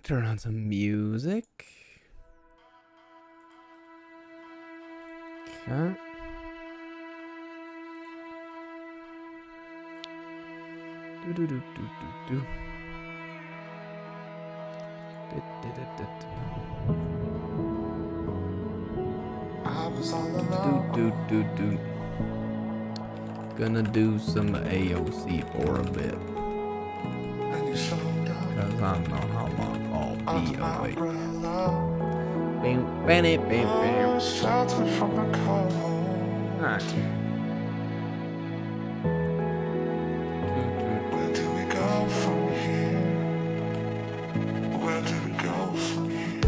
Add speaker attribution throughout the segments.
Speaker 1: Turn on some music. Okay. Do. Do. Gonna do some AoC for a bit. Cause I don't know how long I'll be awake. Alright.
Speaker 2: Where do we go from here? Where do we go from here?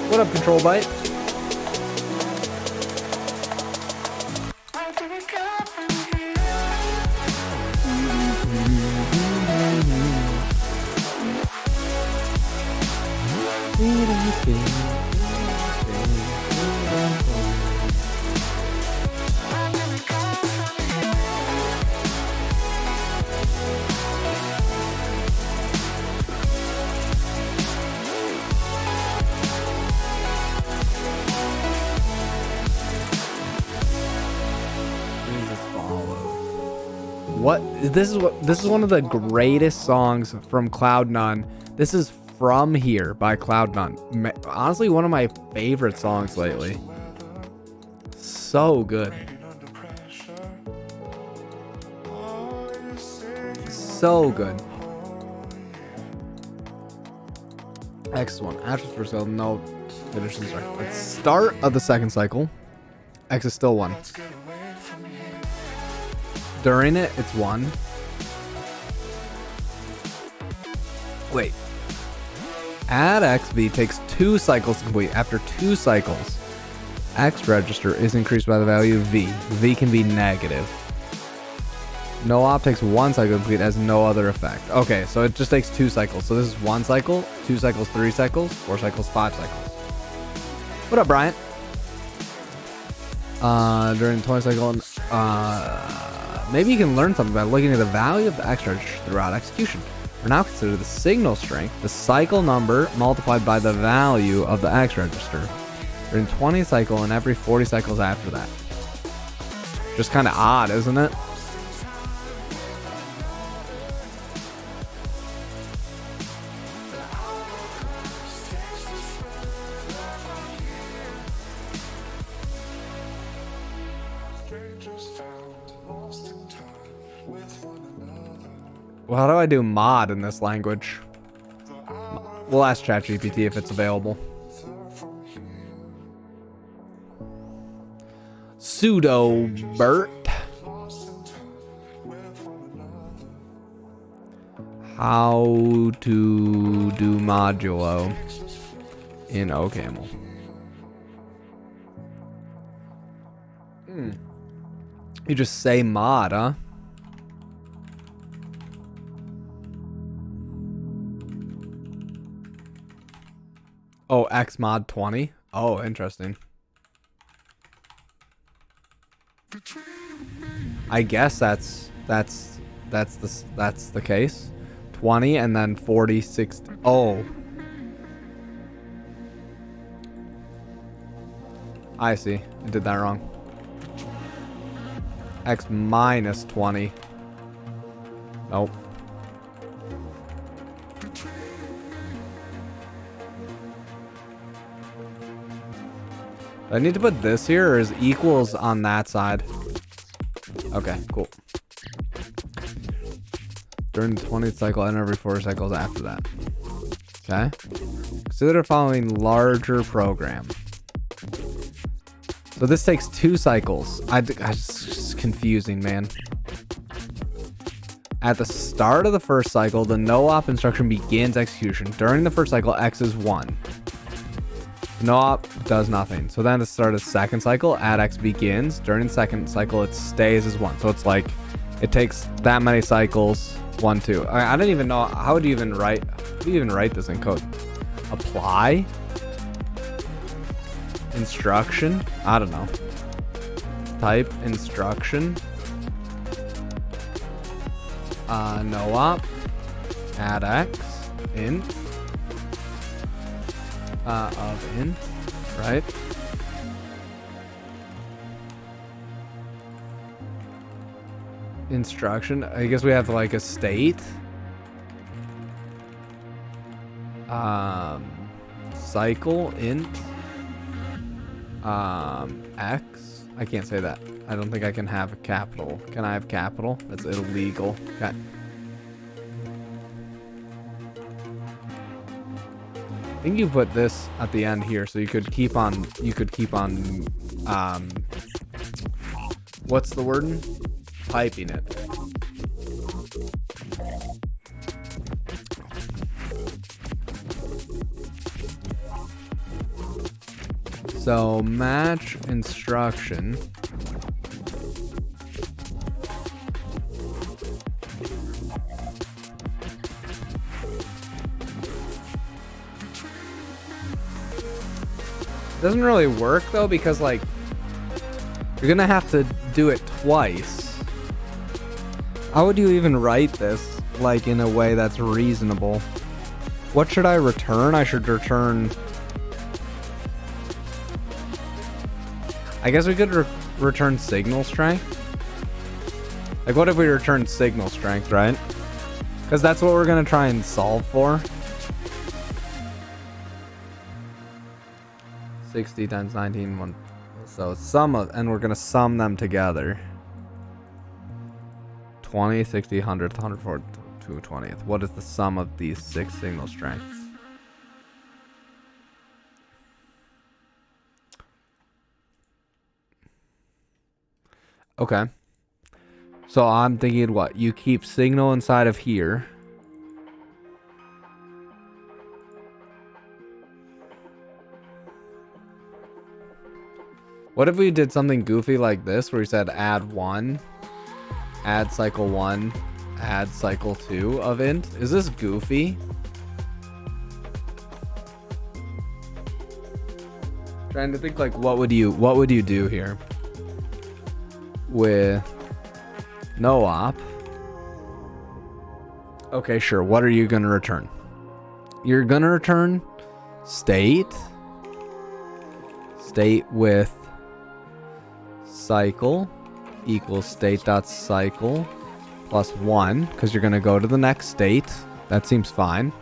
Speaker 1: What up, Control Byte? This is one of the greatest songs from Cloud9. This is From Here by Cloud9. Honestly, one of my favorite songs lately. So good. So good. X1. After the first cycle, no additions. At the start of the second cycle, X is still 1. During it, it's 1. Wait. Add XV takes 2 cycles to complete. After 2 cycles, X register is increased by the value of V. V can be negative. No op takes 1 cycle to complete, has no other effect. Okay, so it just takes 2 cycles. So this is 1 cycle, 2 cycles, 3 cycles, 4 cycles, 5 cycles. What up, Brian? During the 20 cycle, maybe you can learn something by looking at the value of the X register throughout execution. We're now consider the signal strength, the cycle number multiplied by the value of the X register. During 20 cycle and every 40 cycles after that. Just kind of odd, isn't it? Well, how do I do mod in this language? We'll ask ChatGPT if it's available. Pseudo Bert. How to do modulo in Ocaml. You just say mod, huh? Oh, X mod 20. Oh, interesting. I guess that's the case. 20 and then 40, 60. Oh. I see. I did that wrong. X minus 20. Nope. I need to put this here, or is equals on that side? Okay, cool. During the 20th cycle and every 4 cycles after that. Okay. Consider the following larger program. So this takes 2 cycles. It's confusing, man. At the start of the first cycle, the no op instruction begins execution. During the first cycle, X is 1. No op does nothing. So then at the start of second cycle, add x begins. During second cycle, it stays as 1. So it's like it takes that many cycles. 1, 2. I didn't even know. How would you even write? How do you even write this in code? Apply. Instruction. I don't know. Type instruction. No op. Add x. Int. Of int. Right. Instruction. I guess we have like a state. Cycle int. X. I can't say that. I don't think I can have a capital. Can I have capital? That's illegal. Okay. I think you put this at the end here so you could keep on what's the word? Typing it. So match instruction. Doesn't really work though, because like you're gonna have to do it twice. How would you even write this like in a way that's reasonable? What should I return? I should return. I guess we could return signal strength. Like what if we return signal strength, right? Because that's what we're gonna try and solve for. 60 times 19, 1. So sum of, and we're gonna sum them together. 20, 60, 100, 104, 220th. What is the sum of these 6 signal strengths? Okay. So I'm thinking what? You keep signal inside of here. What if we did something goofy like this where we said add 1, add cycle 1, add cycle 2 of int? Is this goofy? Trying to think like what would you do here with no op? Okay, sure. What are you gonna return? You're gonna return state with cycle equals state.cycle plus 1, because you're gonna go to the next state. That seems fine.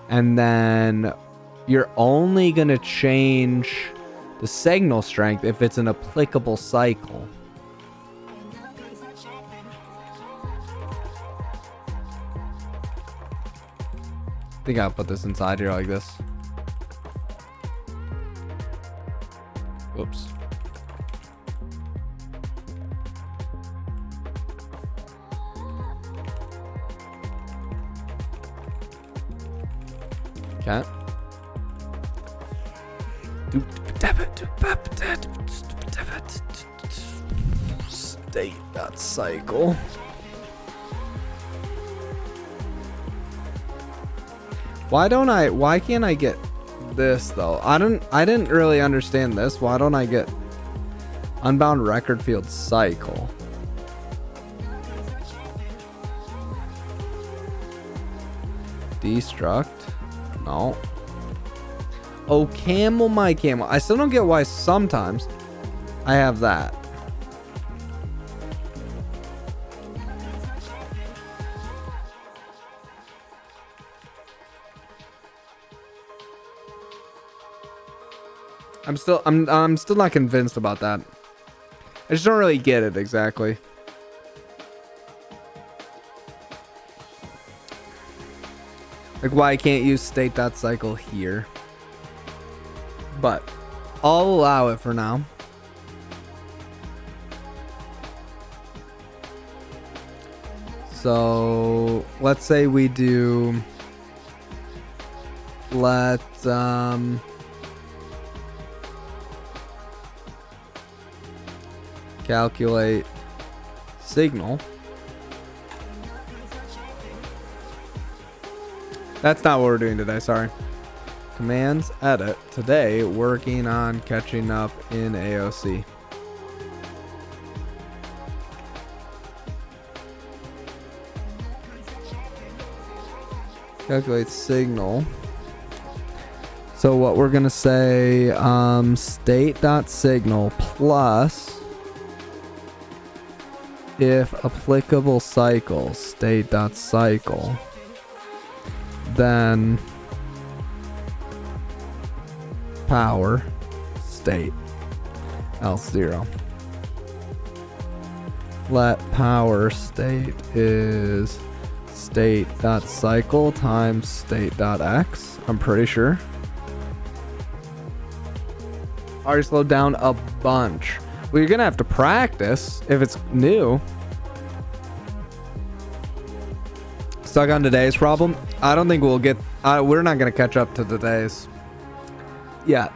Speaker 1: And then you're only gonna change the signal strength if it's an applicable cycle. I think I'll put this inside here like this. Whoops. Okay. State.cycle. Why can't I get this though? I didn't really understand this. Why don't I get unbound record field cycle? Destruct. No. Ocaml my camel. I still don't get why sometimes I have that. I'm still not convinced about that. I just don't really get it exactly. Like why I can't use state.cycle here. But I'll allow it for now. So let's say we do calculate signal. That's not what we're doing today, sorry. Commands edit. Today, working on catching up in AoC. Calculate signal. So what we're gonna say, state.signal plus if applicable cycle, state.cycle, then power state else 0. Let power state is state.cycle times state.x. I'm pretty sure. Already slowed down a bunch. Well, you're gonna have to practice if it's new. Stuck on today's problem? I don't think we'll get, we're not gonna catch up to today's yet.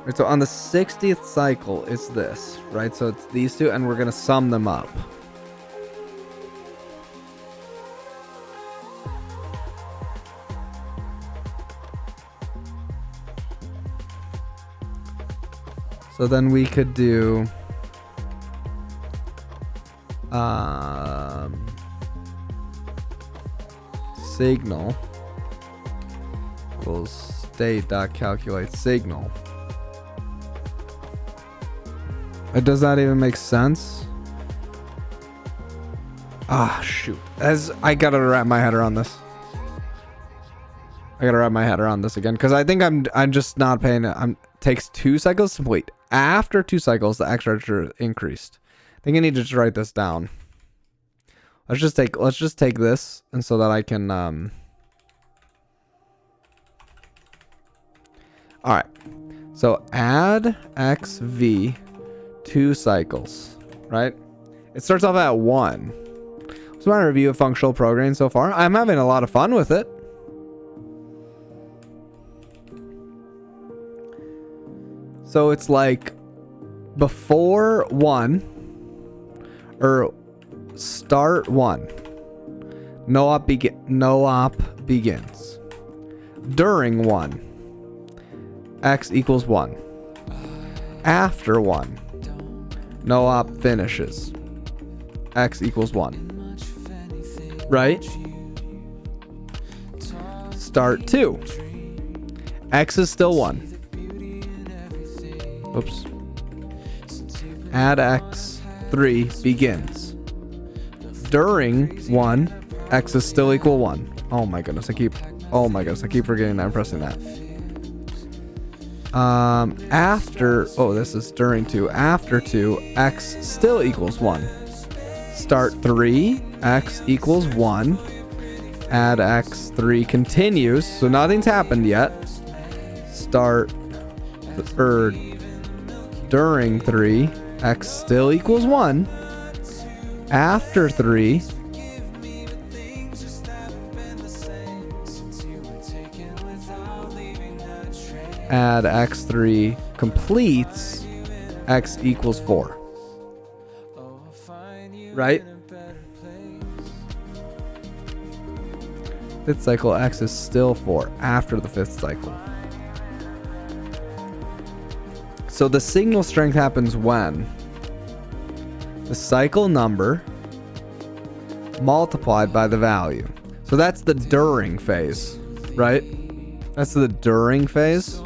Speaker 1: Right, so on the 60th cycle, it's this, right? So it's these two, and we're gonna sum them up. So then we could do signal equals state.calculate signal. Does that even make sense? Ah, shoot. I gotta wrap my head around this. I gotta wrap my head around this again, because I think I'm just not paying it. Takes 2 cycles to complete. After 2 cycles, the X register is increased. I think I need to just write this down. Let's just take this, and so that I can all right. So add XV 2 cycles, right? It starts off at 1. So my review of functional programming so far. I'm having a lot of fun with it. So it's like before 1 or start 1. No op begins. During 1. X equals 1. After 1. No op finishes. X equals 1. Right? Start 2. X is still 1. Oops. Add X3 begins. During 1, X is still equal 1. Oh my goodness, I keep forgetting that I'm pressing that. After, this is during 2. After 2, X still equals 1. Start 3, X equals 1. Add X3 continues, so nothing's happened yet. Start, during 3, X still equals 1. After 3, add X3 completes, X equals 4. Right? 5th cycle, X is still 4 after the 5th cycle. So the signal strength happens when the cycle number multiplied by the value. So that's the during phase, right? That's the during phase.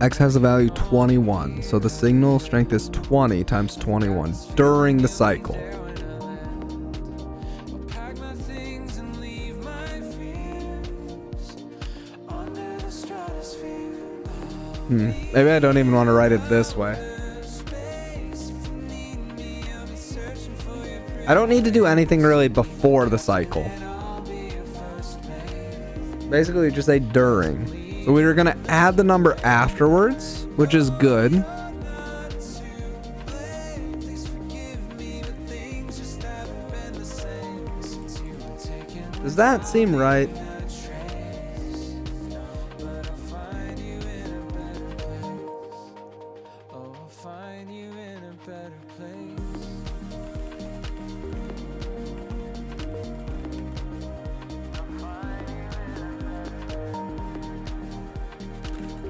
Speaker 1: X has a value 21, so the signal strength is 20 times 21 during the cycle. Maybe I don't even want to write it this way. I don't need to do anything really before the cycle. Basically, just say during. So we were going to add the number afterwards, which is good. Does that seem right?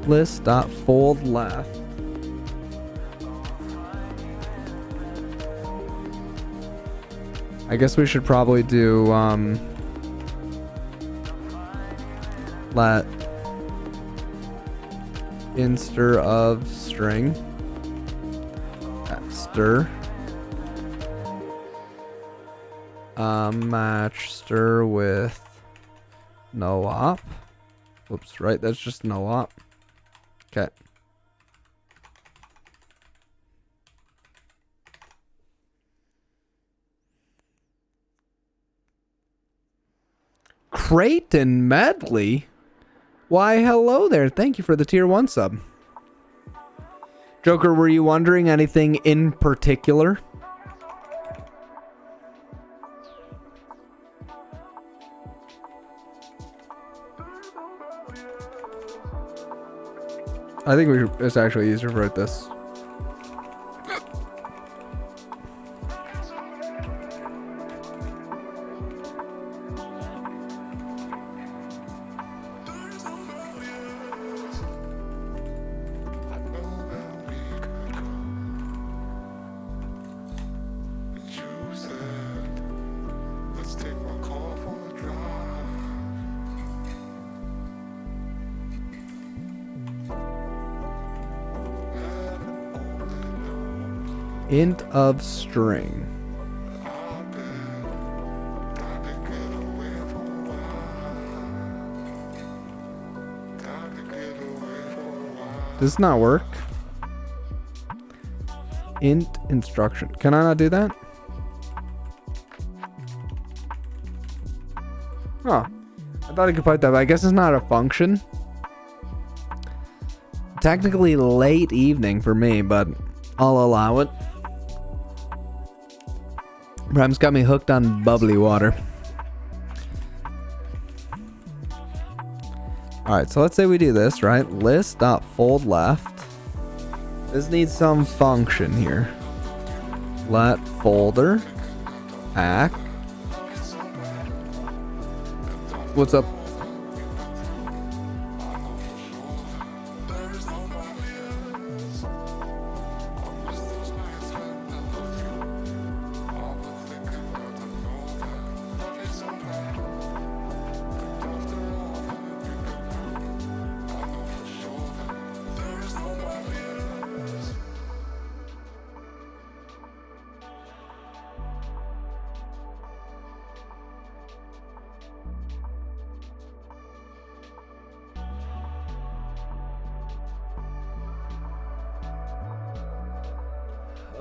Speaker 1: List.fold left. I guess we should probably do let inster of string stir match stir with no op. Oops, right, that's just no op. Okay. Creighton Medley? Why, hello there. Thank you for the tier 1 sub. Joker, were you wondering anything in particular? I think it's actually easier to write this. Int of string. Does this not work? Int instruction. Can I not do that? Huh. I thought I could put that, but I guess it's not a function. Technically late evening for me, but I'll allow it. Bram's got me hooked on bubbly water. Alright, so let's say we do this, right? List.fold left. This needs some function here. Let folder act. What's up?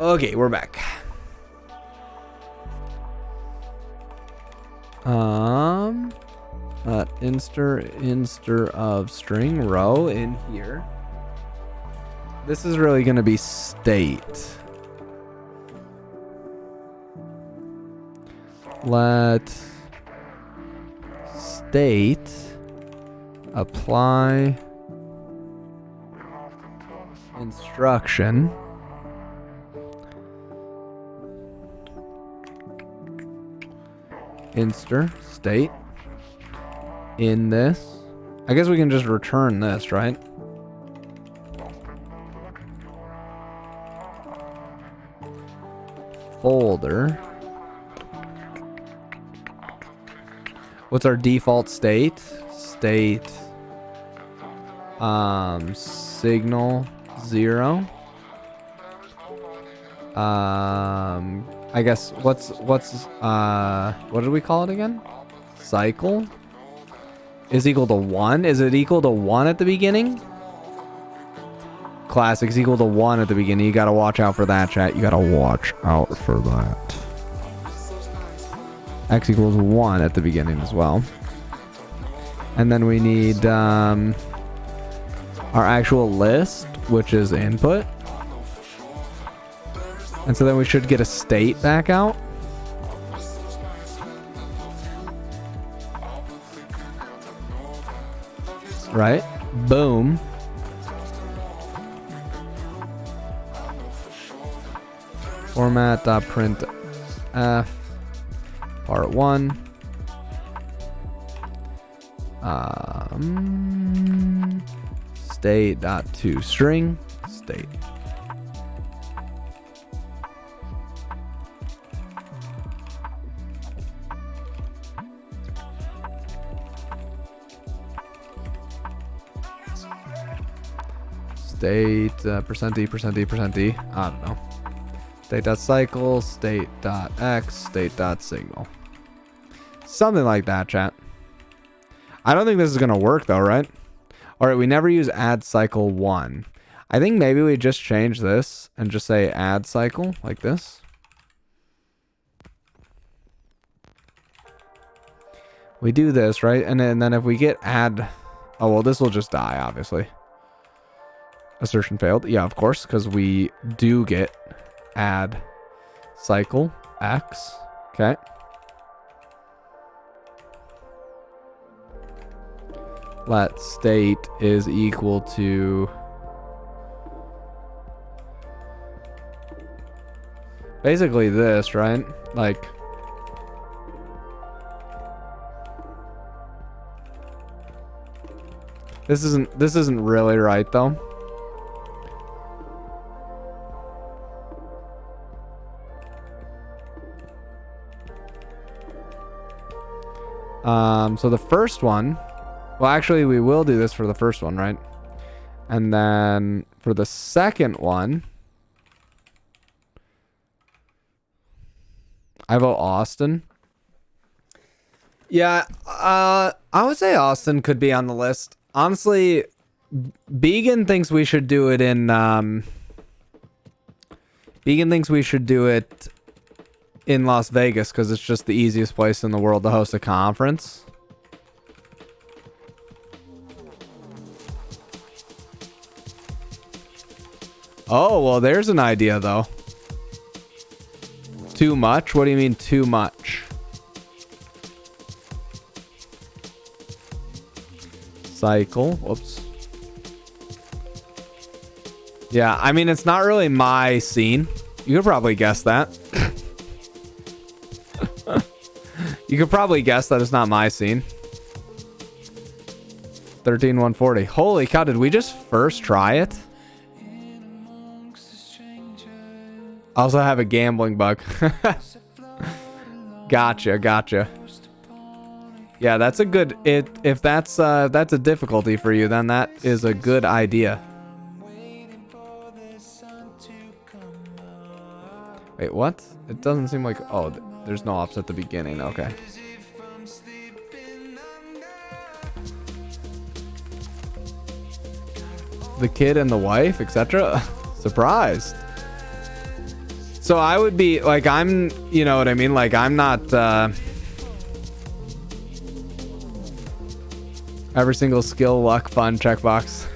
Speaker 1: Okay, we're back. Inster of string row in here. This is really going to be state. Let state apply instruction. Inster state in this. I guess we can just return this, right? Folder. What's our default state? State signal 0. I guess what's what did we call it again? Cycle is equal to 1. Is it equal to 1 at the beginning? Classic's equal to 1 at the beginning. You gotta watch out for that, chat. You gotta watch out for that. X equals 1 at the beginning as well. And then we need our actual list, which is input. And so then we should get a state back out. right? Boom. Format.print part 1. State.to string state. State %e %e %e. I don't know. State.cycle, state.x, state.signal. Something like that, chat. I don't think this is going to work though, right? All right, we never use add cycle 1. I think maybe we just change this and just say add cycle like this. We do this, right? And then if we get add... Oh, well, this will just die, obviously. Assertion failed. Yeah, of course, because we do get add cycle x. Okay. Let state is equal to basically this, right? Like this isn't really right though. So the first one, well, actually, we will do this for the first one, right? And then for the second one, I vote Austin. Yeah, I would say Austin could be on the list. Honestly, Began thinks we should do it in. Began thinks we should do it in Las Vegas because it's just the easiest place in the world to host a conference. Oh, well, there's an idea, though. Too much? What do you mean, too much? Cycle. Whoops. Yeah, I mean, it's not really my scene. You could probably guess that. You could probably guess that it's not my scene. 13140. Holy cow, did we just first try it? I also have a gambling bug. Gotcha. Yeah, that's a good... If that's a difficulty for you, then that is a good idea. Wait, what? It doesn't seem like... Oh, there's no ops at the beginning. Okay. The kid and the wife, etc. Surprised. So I would be like, I'm, you know what I mean? Like, I'm not, every single skill, luck, fun, checkbox.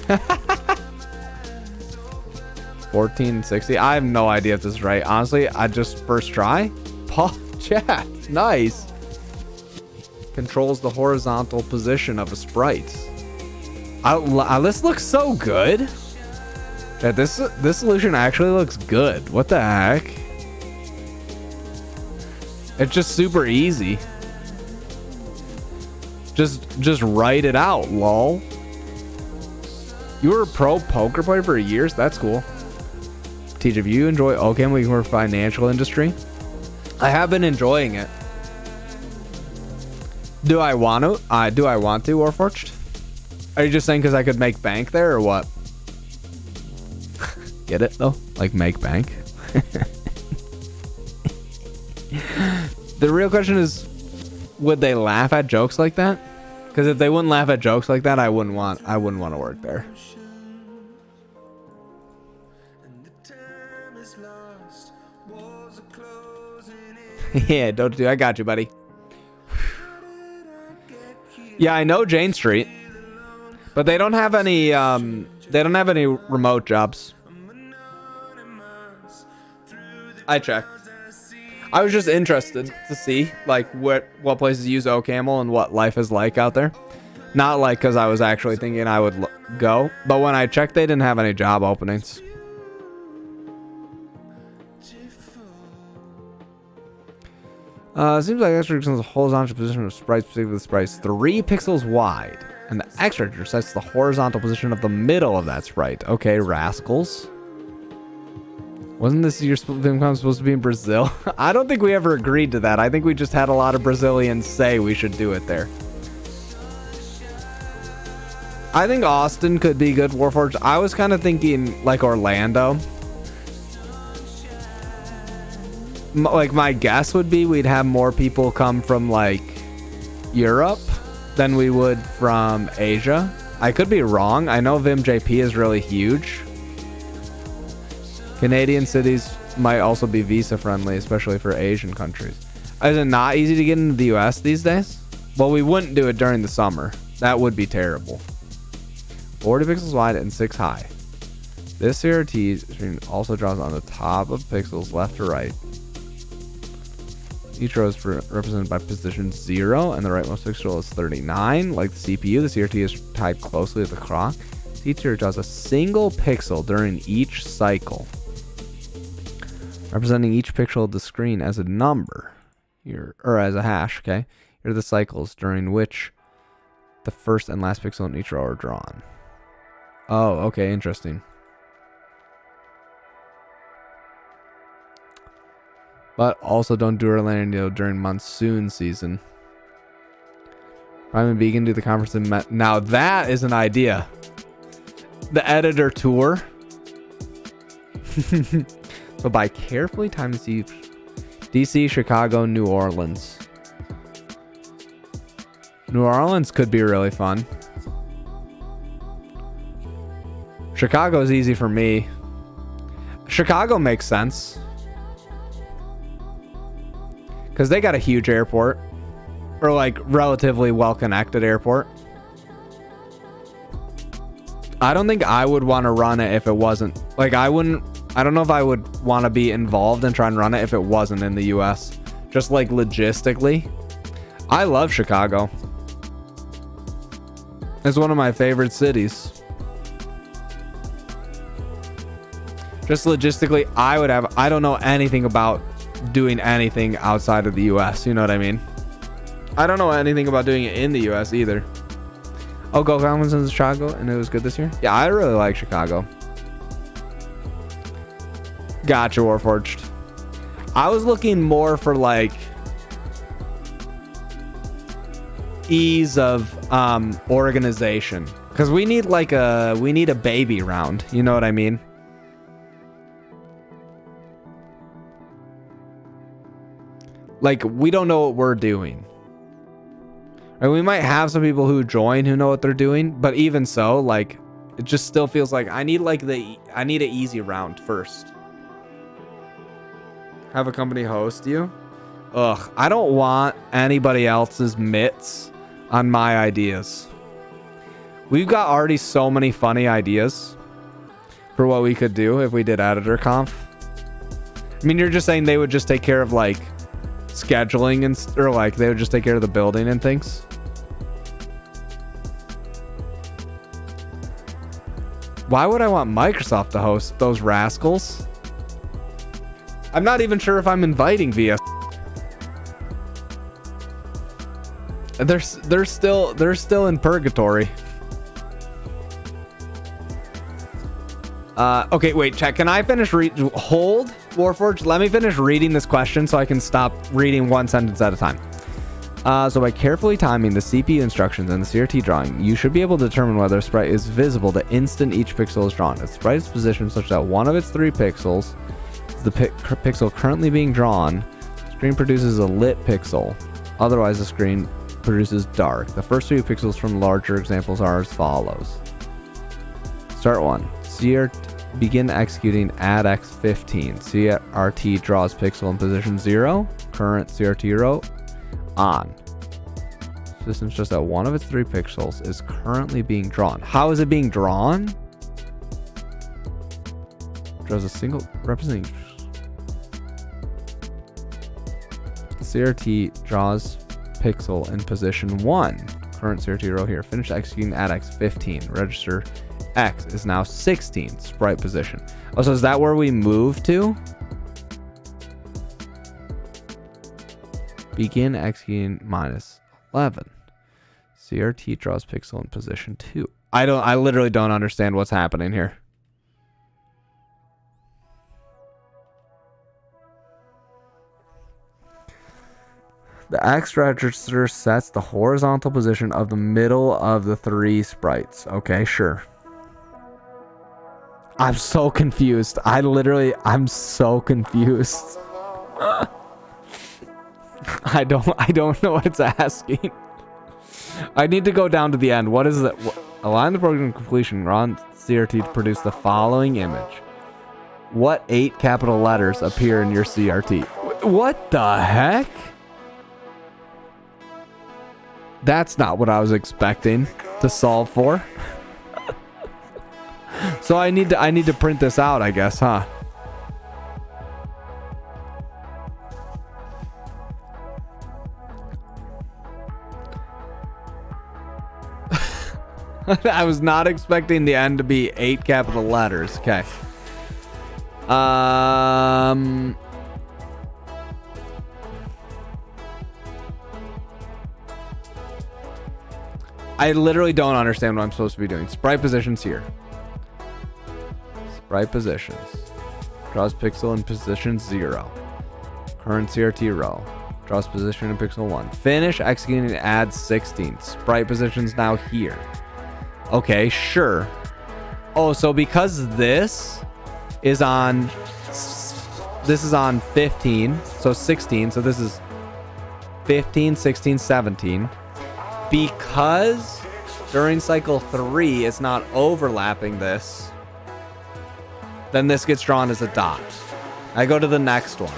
Speaker 1: 1460. I have no idea if this is right. Honestly, I just first try. Paul chat. Nice. Controls the horizontal position of a sprite. This looks so good. Yeah, this solution actually looks good. What the heck? It's just super easy. Just write it out, lol. You were a pro poker player for years? That's cool. Teach, if you enjoy Ocaml, you work financial industry. I have been enjoying it. Do I want to, Warforged? Are you just saying because I could make bank there or what? Get it though? Like make bank? The real question is, would they laugh at jokes like that? Because if they wouldn't laugh at jokes like that, I wouldn't want to work there. Yeah, don't do. I got you, buddy. Yeah, I know Jane Street, but they don't have any. They don't have any remote jobs. I checked. I was just interested to see like what places use Ocaml and what life is like out there. Not like because I was actually thinking I would go, but when I checked, they didn't have any job openings. Seems like X represents the horizontal position of sprites, specifically the sprites 3 pixels wide. And the X register sets the horizontal position of the middle of that sprite. Okay, rascals. Wasn't this year's VimCon supposed to be in Brazil? I don't think we ever agreed to that. I think we just had a lot of Brazilians say we should do it there. I think Austin could be good, Warforged. I was kind of thinking like Orlando. Like my guess would be we'd have more people come from like Europe than we would from Asia. I could be wrong. I know VimJP is really huge. Canadian cities might also be visa friendly, especially for Asian countries. Is it not easy to get into the US these days? Well, we wouldn't do it during the summer. That would be terrible. 40 pixels wide and 6 high. This CRT screen also draws on the top of pixels left to right. Each row is represented by position 0, and the rightmost pixel is 39. Like the CPU, the CRT is tied closely to the clock. Each CRT draws a single pixel during each cycle, representing each pixel of the screen as a number, or as a hash, okay? Here are the cycles during which the first and last pixel in each row are drawn. Oh, okay, interesting. But also don't do Orlando during monsoon season. Prime and Vegan do the conference in now that is an idea. The editor tour. So by carefully timing DC, Chicago, New Orleans. New Orleans could be really fun. Chicago is easy for me. Chicago makes sense. Because they got a huge airport. Or like relatively well-connected airport. I don't think I would want to run it if it wasn't. Like I don't know if I would want to be involved and try and run it if it wasn't in the US. Just like logistically. I love Chicago. It's one of my favorite cities. Just logistically, I don't know anything about doing anything outside of the US, you know what I mean? I don't know anything about doing it in the US either. Oh, Go Commons in Chicago and it was good this year? Yeah, I really like Chicago. Gotcha, Warforged. I was looking more for like ease of organization, because we need a baby round, you know what I mean? Like, we don't know what we're doing. And we might have some people who join who know what they're doing, but even so, like, it just still feels like I need an easy round first. Have a company host you? Ugh, I don't want anybody else's mitts on my ideas. We've got already so many funny ideas for what we could do if we did editor conf. I mean, you're just saying they would just take care of like scheduling or like they would just take care of the building and things. Why would I want Microsoft to host those rascals? I'm not even sure if I'm inviting via. They're still in purgatory. Okay, wait, chat. Can I finish hold, Warforged? Let me finish reading this question so I can stop reading one sentence at a time. So by carefully timing the CPU instructions and the CRT drawing, you should be able to determine whether a sprite is visible the instant each pixel is drawn. If the sprite is positioned such that one of its 3 pixels is the pixel currently being drawn, the screen produces a lit pixel. Otherwise, the screen produces dark. The first 3 pixels from larger examples are as follows. Start 1. Begin executing add x15. CRT draws pixel in position 0. Current CRT row on. System's just that one of its 3 pixels is currently being drawn. How is it being drawn? Draws a single representing. CRT draws pixel in position 1. Current CRT row here. Finish executing at X 15. Register X is now 16. Sprite position. Oh, so is that where we move to? Begin executing minus 11. CRT draws pixel in position 2. I literally don't understand what's happening here. The X register sets the horizontal position of the middle of the 3 sprites. Okay, sure. I'm so confused. I'm so confused. I don't know what it's asking. I need to go down to the end. What is it? Align the program completion. Run CRT to produce the following image. What 8 capital letters appear in your CRT? What the heck? That's not what I was expecting to solve for. So I need to print this out, I guess, huh? I was not expecting the end to be 8 capital letters. Okay. I literally don't understand what I'm supposed to be doing. Sprite positions here. Sprite positions. Draws pixel in position 0. Current CRT row. Draws position in pixel 1. Finish executing and add 16. Sprite positions now here. Okay, sure. Oh, so because this is on 15, so 16, so this is 15, 16, 17. Because during cycle 3 it's not overlapping this, then this gets drawn as a dot. I go to the next one.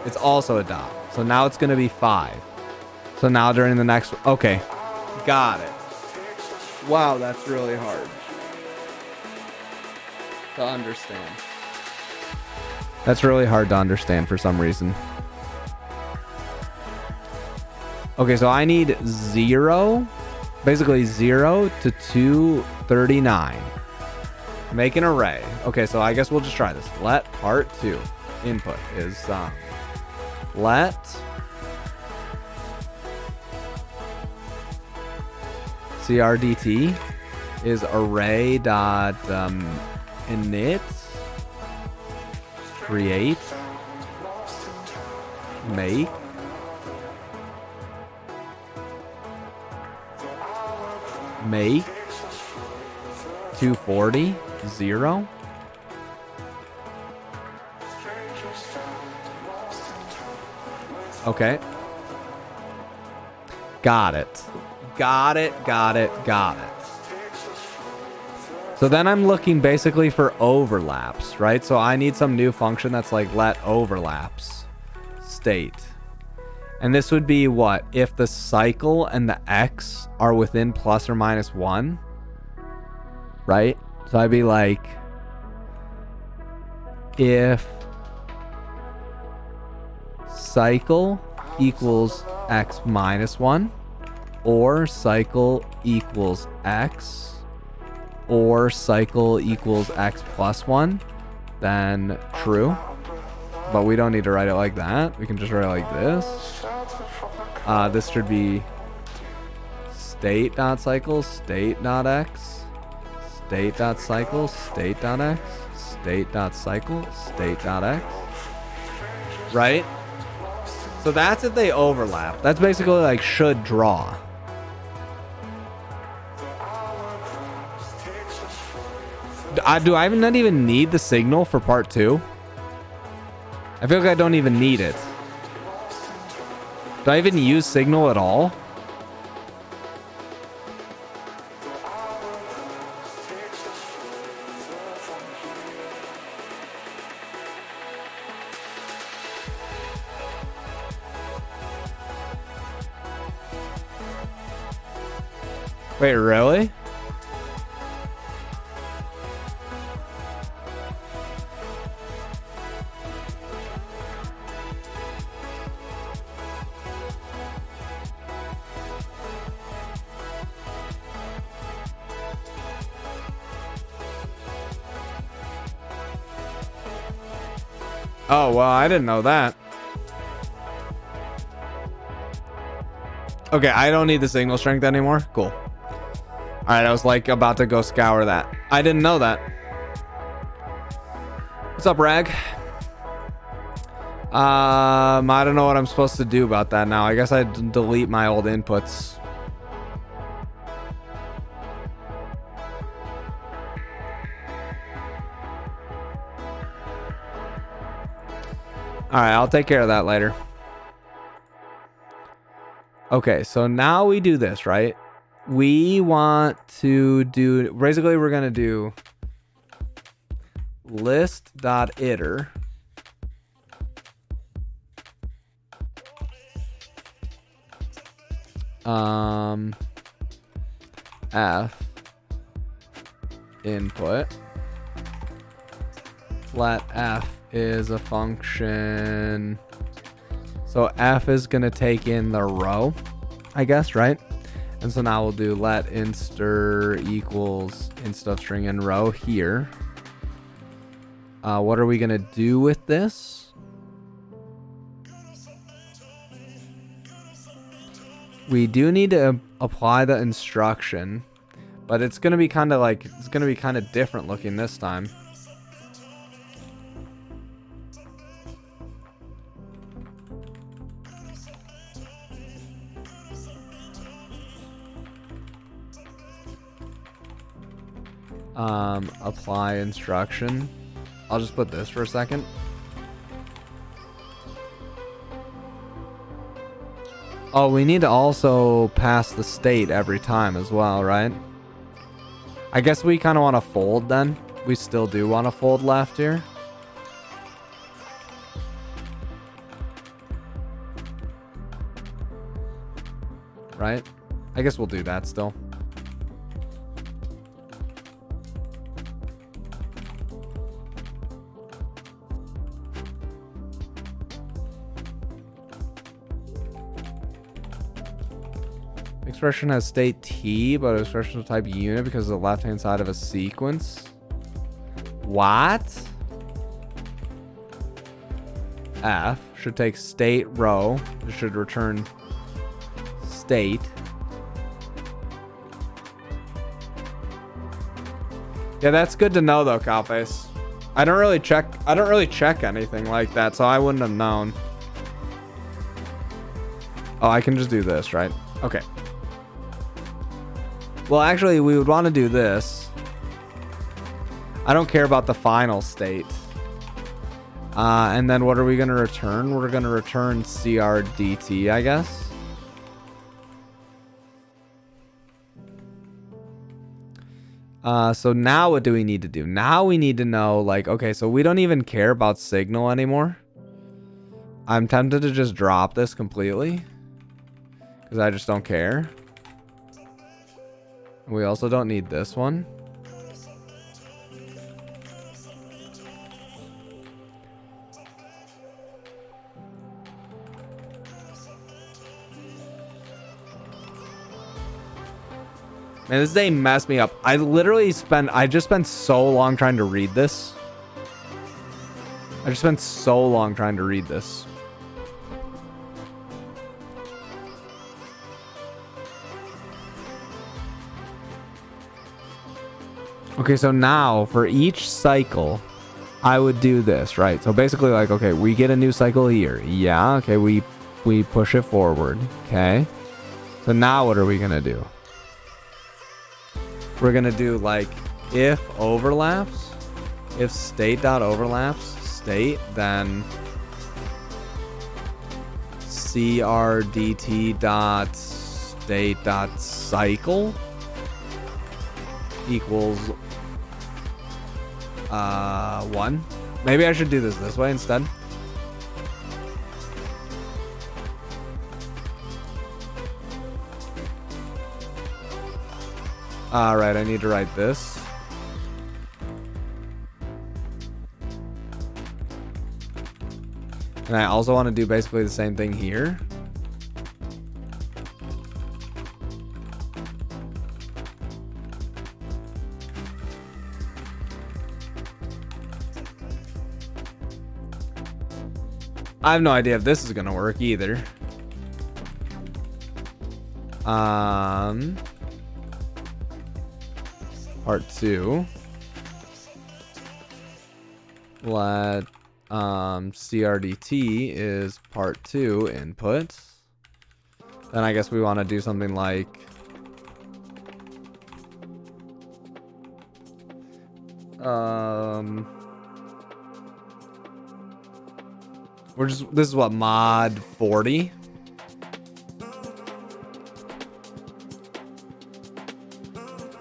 Speaker 1: It's also a dot. So now it's going to be 5. So now during the next... Okay. Got it. Wow, that's really hard to understand. That's really hard to understand for some reason. Okay, so I need 0, basically 0 to 239. Make an array. Okay, so I guess we'll just try this. Let part 2 input is let CRDT is array dot init create make make 240 0. Okay. Got it. Got it. So then I'm looking basically for overlaps, right? So I need some new function that's like let overlaps state. And this would be what? If the cycle and the X are within plus or minus 1, right? So I'd be like, if cycle equals X minus 1, or cycle equals X, or cycle equals X plus 1, then true. But we don't need to write it like that. We can just write it like this. This should be state.cycle, state.x, state.cycle, state.x, state.cycle, state.x. Right? So that's if they overlap. That's basically like should draw. Do I not even need the signal for part 2? I feel like I don't even need it. Do I even use signal at all? Wait, really? Oh, well, I didn't know that. Okay, I don't need the signal strength anymore. Cool. All right, I was like about to go scour that. I didn't know that. What's up, Rag? I don't know what I'm supposed to do about that now. I guess I delete my old inputs. All right, I'll take care of that later. Okay, so now we do this, right? We want to do, basically we're going to do list.iter f input, let f is a function, so f is going to take in the row, I guess, right? And so now we'll do let inster equals inst of string in row here. What are we going to do with this? We do need to apply the instruction, but it's going to be kind of like, it's going to be kind of different looking this time. Apply instruction. I'll just put this for a second. Oh, we need to also pass the state every time as well, right? I guess we kind of want to fold then. We still do want to fold left here. Right? I guess we'll do that still. Expression has state T, but expression of type unit because of the left-hand side of a sequence. What? F should take state row. It should return state. Yeah, that's good to know though, Cowface. I don't really check anything like that, so I wouldn't have known. Oh, I can just do this, right? Okay. Well, actually, we would want to do this. I don't care about the final state. And then what are we going to return? We're going to return CRDT, I guess. So now what do we need to do? Now we need to know, like, okay, so we don't even care about signal anymore. I'm tempted to just drop this completely because I just don't care. We also don't need this one. Man, this day messed me up. I just spent so long trying to read this. I just spent so long trying to read this. Okay, so now for each cycle, I would do this, right? So basically, like, okay, we get a new cycle here. Yeah, okay, we push it forward. Okay. So now what are we gonna do? We're gonna do like if overlaps, if state.overlaps state, then crdt.state.cycle equals 1. Maybe I should do this way instead. All right, I need to write this. And I also want to do basically the same thing here. I have no idea if this is gonna work either. Part 2. Let CRDT is part 2 input. Then I guess we want to do something like this is what, mod 40.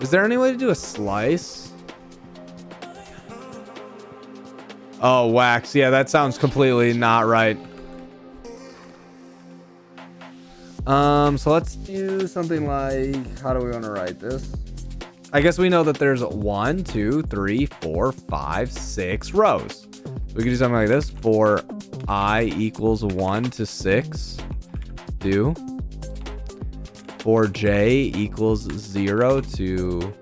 Speaker 1: Is there any way to do a slice? Oh, wax. Yeah, that sounds completely not right. So let's do something like, how do we want to write this? I guess we know that there's 1, 2, 3, 4, 5, 6 rows. So we can do something like this. For I equals 1 to 6, do. For J equals 0 to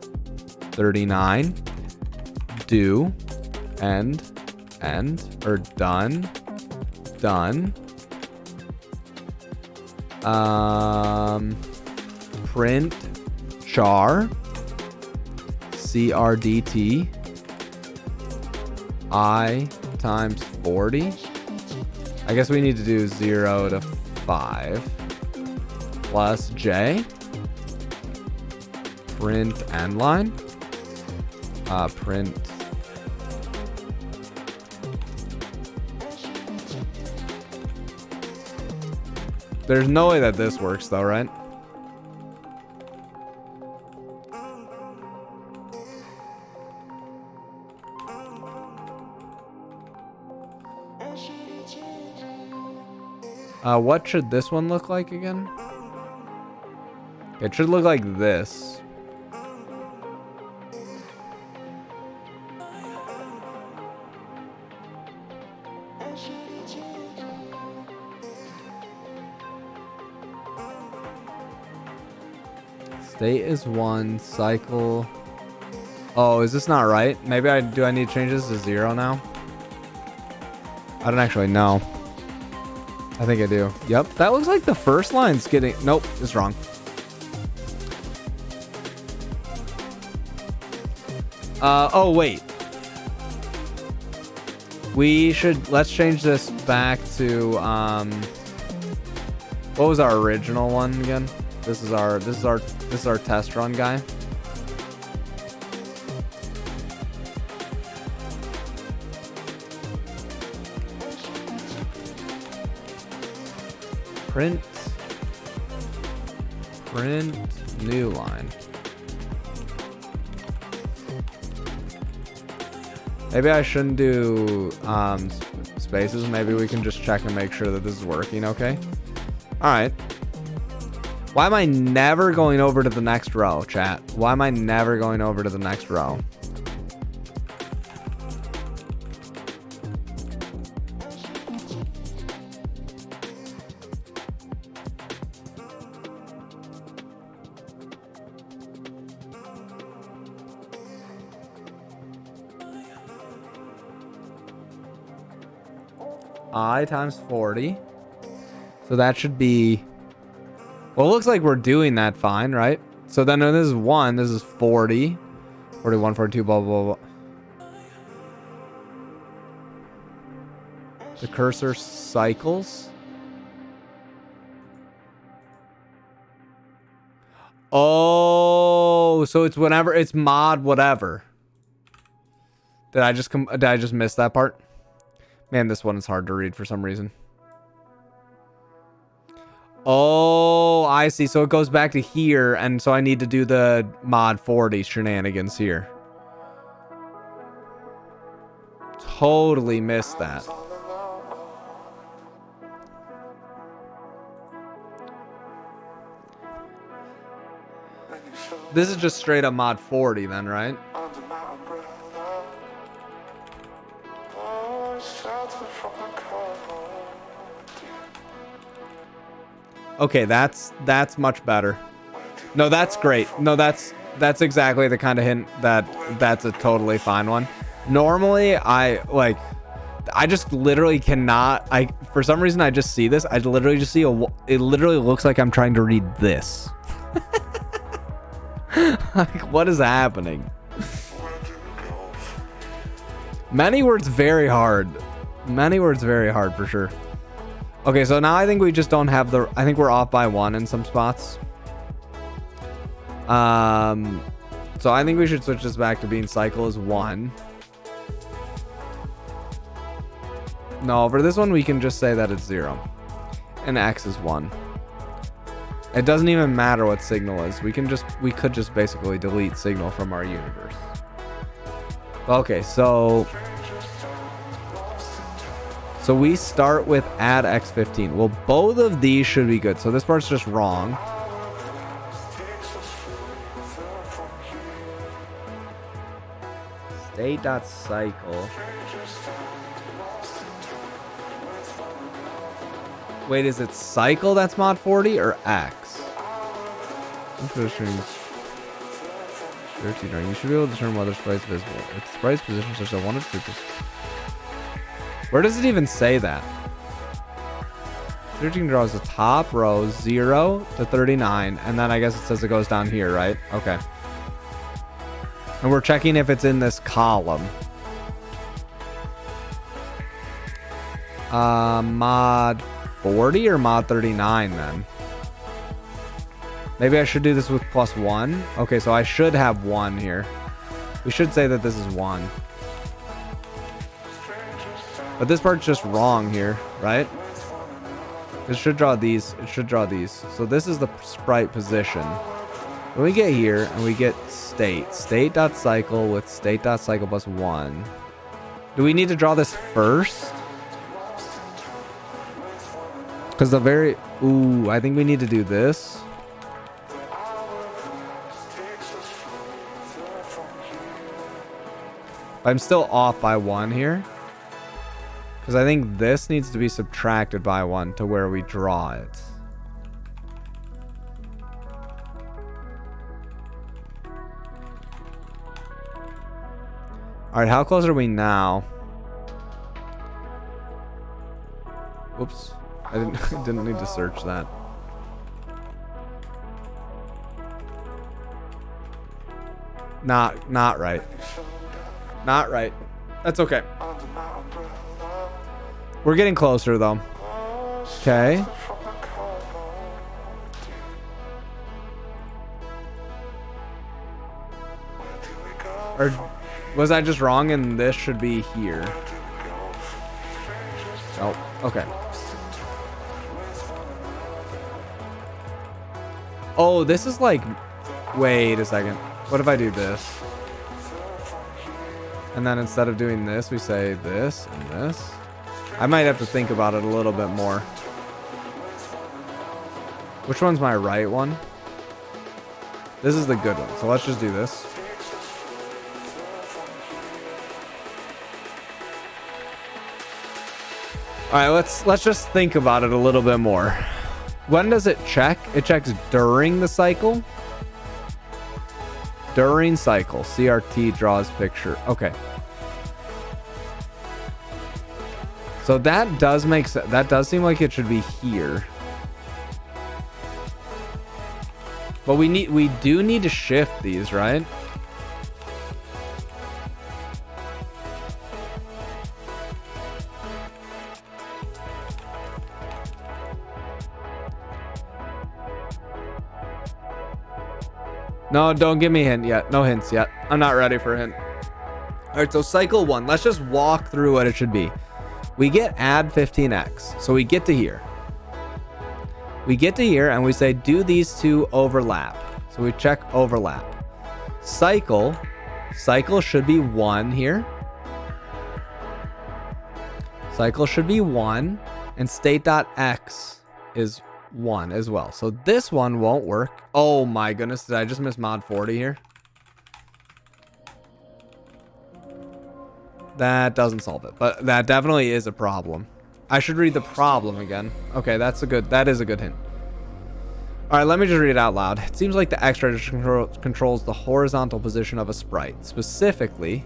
Speaker 1: 39, do. End, or done. Print char CRDT I times 40. I guess we need to do 0 to 5 plus J. Print end line. Print. There's no way that this works though, right? What should this one look like again? It should look like this. State is 1, cycle. Oh, is this not right? Maybe do I need to change this to 0 now? I don't actually know. I think I do. Yep, that looks like the first line's getting... Nope, it's wrong. Oh, wait. We should... Let's change this back to... What was our original one again? This is our test run guy. Print new line. Maybe I shouldn't do spaces. Maybe we can just check and make sure that this is working okay. All right. Why am I never going over to the next row, chat? Why am I never going over to the next row? I times 40. So that should be... Well, it looks like we're doing that fine, right? So then when this is 1, this is 40. 41, 42, blah, blah, blah. The cursor cycles. Oh, so it's whenever, it's mod whatever. Did I just miss that part? Man, this one is hard to read for some reason. Oh, I see. So it goes back to here, and so I need to do the mod 40 shenanigans here. Totally missed that. This is just straight up mod 40 then, right? Okay, that's much better. No, that's great. No, that's exactly the kind of hint that's a totally fine one. Normally, I like I just literally cannot. For some reason, I just see this. I literally just see it literally looks like I'm trying to read this. Like, what is happening? Many words very hard. Many words very hard for sure. Okay, so now I think we just don't have the... I think we're off by 1 in some spots. So I think we should switch this back to being cycle is 1. No, for this one we can just say that it's 0. And X is 1. It doesn't even matter what signal is. We could just basically delete signal from our universe. Okay, so we start with add x15. Well, both of these should be good. So this part's just wrong. State.cycle. Wait, is it cycle that's mod 40 or X? Positions 13. You should be able to determine whether sprite's visible. If the sprite's position such that 1 or 2. Where does it even say that? 13 draws the top row 0 to 39, and then I guess it says it goes down here, right? Okay. And we're checking if it's in this column. Mod 40 or mod 39 then? Maybe I should do this with +1. Okay, so I should have 1 here. We should say that this is 1. But this part's just wrong here, right? It should draw these. It should draw these. So this is the sprite position. When we get here and we get state. State.cycle with state.cycle +1. Do we need to draw this first? Because the very... Ooh, I think we need to do this. I'm still off by 1 here. Because I think this needs to be subtracted by 1 to where we draw it. Alright, how close are we now? Whoops. I didn't need to search that. Not right. Not right. That's okay. We're getting closer though. Okay. Or was I just wrong and this should be here? Oh, okay. Oh, this is like... Wait a second. What if I do this? And then instead of doing this, we say this and this. I might have to think about it a little bit more. Which one's my right one? This is the good one. So let's just do this. All right, let's just think about it a little bit more. When does it check? It checks during the cycle. During cycle. CRT draws picture. Okay. So that does make sense. That does seem like it should be here. But we do need to shift these, right? No, don't give me a hint yet. No hints yet. I'm not ready for a hint. All right, so cycle 1. Let's just walk through what it should be. We get add 15x. So we get to here. We get to here and we say, do these two overlap? So we check overlap. Cycle should be 1 here. Cycle should be 1. And state.x is 1 as well. So this one won't work. Oh my goodness, did I just miss mod 40 here? That doesn't solve it, but that definitely is a problem. I should read the problem again. Okay, that is a good hint. All right, let me just read it out loud. It seems like the X register controls the horizontal position of a sprite. Specifically,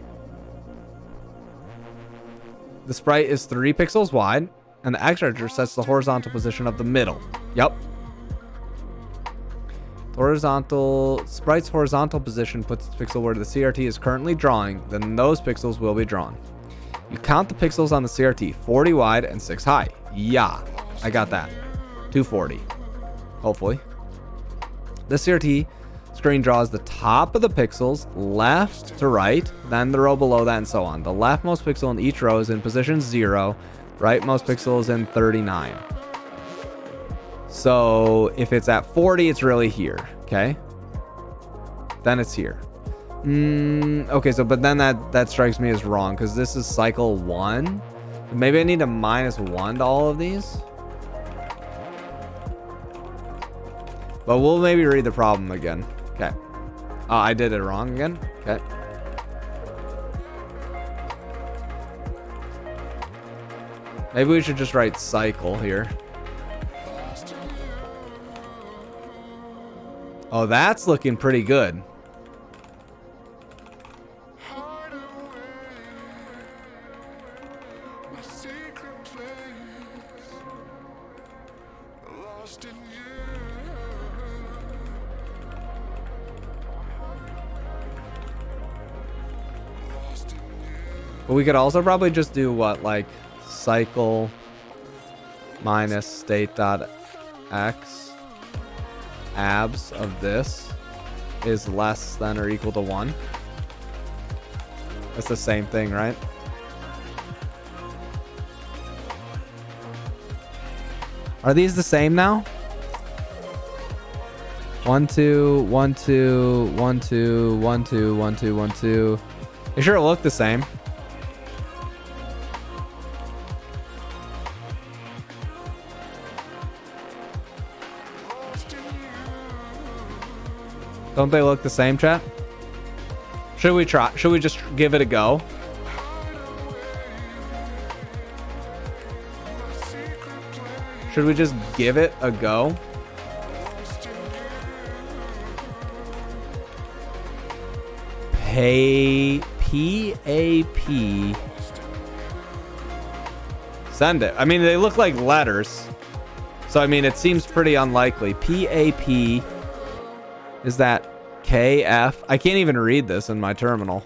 Speaker 1: The sprite is 3 pixels wide, and the X register sets the horizontal position of the middle. Yep. Sprite's horizontal position puts its pixel where the CRT is currently drawing, then those pixels will be drawn. You count the pixels on the CRT, 40 wide and 6 high. Yeah, I got that. 240, hopefully. The CRT screen draws the top of the pixels left to right, then the row below that, and so on. The leftmost pixel in each row is in position 0, rightmost pixel is in 39. So if it's at 40, it's really here, okay? Then it's here. Okay, so but then that strikes me as wrong because this is cycle 1. Maybe I need a -1 to all of these. But we'll maybe read the problem again. Okay. Oh, I did it wrong again. Okay. Maybe we should just write cycle here. Oh, that's looking pretty good. But we could also probably just do what, like cycle minus state.x abs of this is less than or equal to 1. That's the same thing, right? Are these the same now? 1 2 1 2 1 2 1 2 1 2 1 2. They sure look the same. Don't they look the same, chat? Should we try? Should we just give it a go? Should we just give it a go? P-A-P. Send it. I mean, they look like letters. So, I mean, it seems pretty unlikely. P-A-P. Is that KF? I can't even read this in my terminal.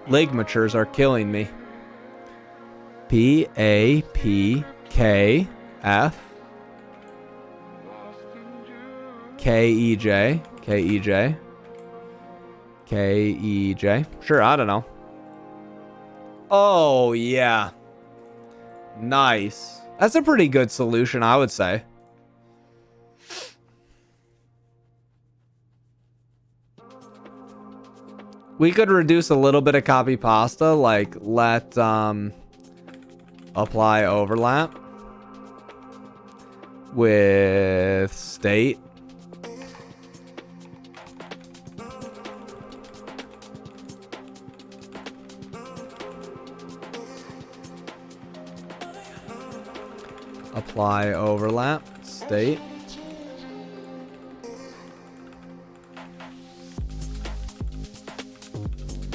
Speaker 1: Ligatures are killing me. P-A-P-K-F. K-E-J. K-E-J. K-E-J. Sure, I don't know. Oh, yeah. Nice. That's a pretty good solution, I would say. We could reduce a little bit of copy pasta, like let apply overlap with state. Apply overlap state.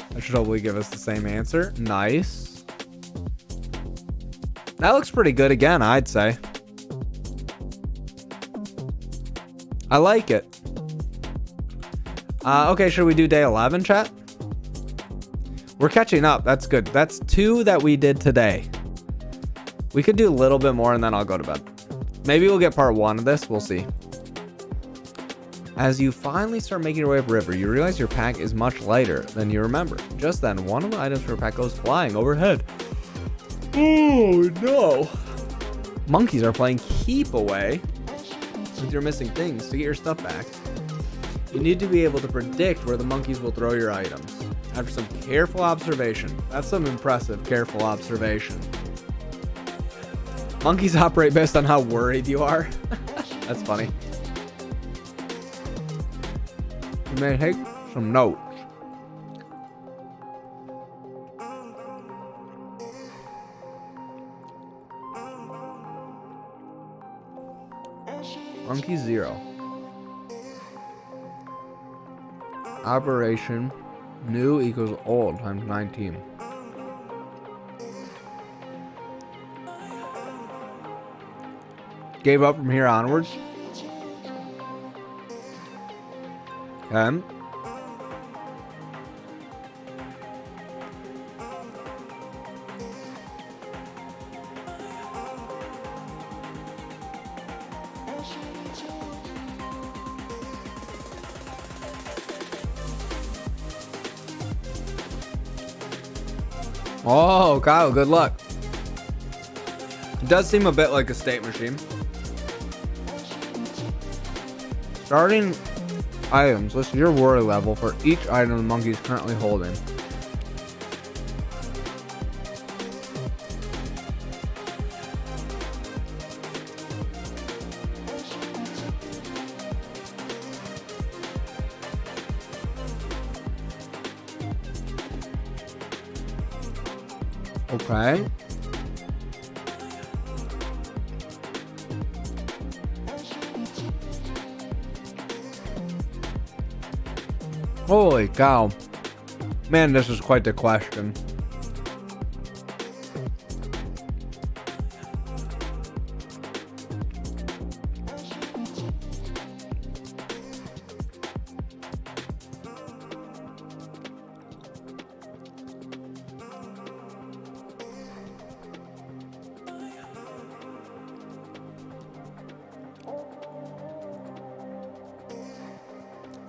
Speaker 1: That should hopefully give us the same answer. Nice. That looks pretty good again, I'd say. I like it. Okay, should we do day 11, chat? We're catching up. That's good. That's 2 that we did today. We could do a little bit more and then I'll go to bed. Maybe we'll get part 1 of this. We'll see. As you finally start making your way upriver, you realize your pack is much lighter than you remember. Just then, one of the items from your pack goes flying overhead. Oh no! Monkeys are playing keep away with your missing things. To get your stuff back, you need to be able to predict where the monkeys will throw your items. After some careful observation, that's some impressive careful observation. Monkeys operate based on how worried you are. That's funny. You may take some notes. Monkey 0. Operation new equals old times 19. gave up from here onwards. Okay. Oh, Kyle, good luck. It does seem a bit like a state machine. Starting items, list your worry level for each item the monkey is currently holding. Okay. Holy cow. Man, this is quite the question.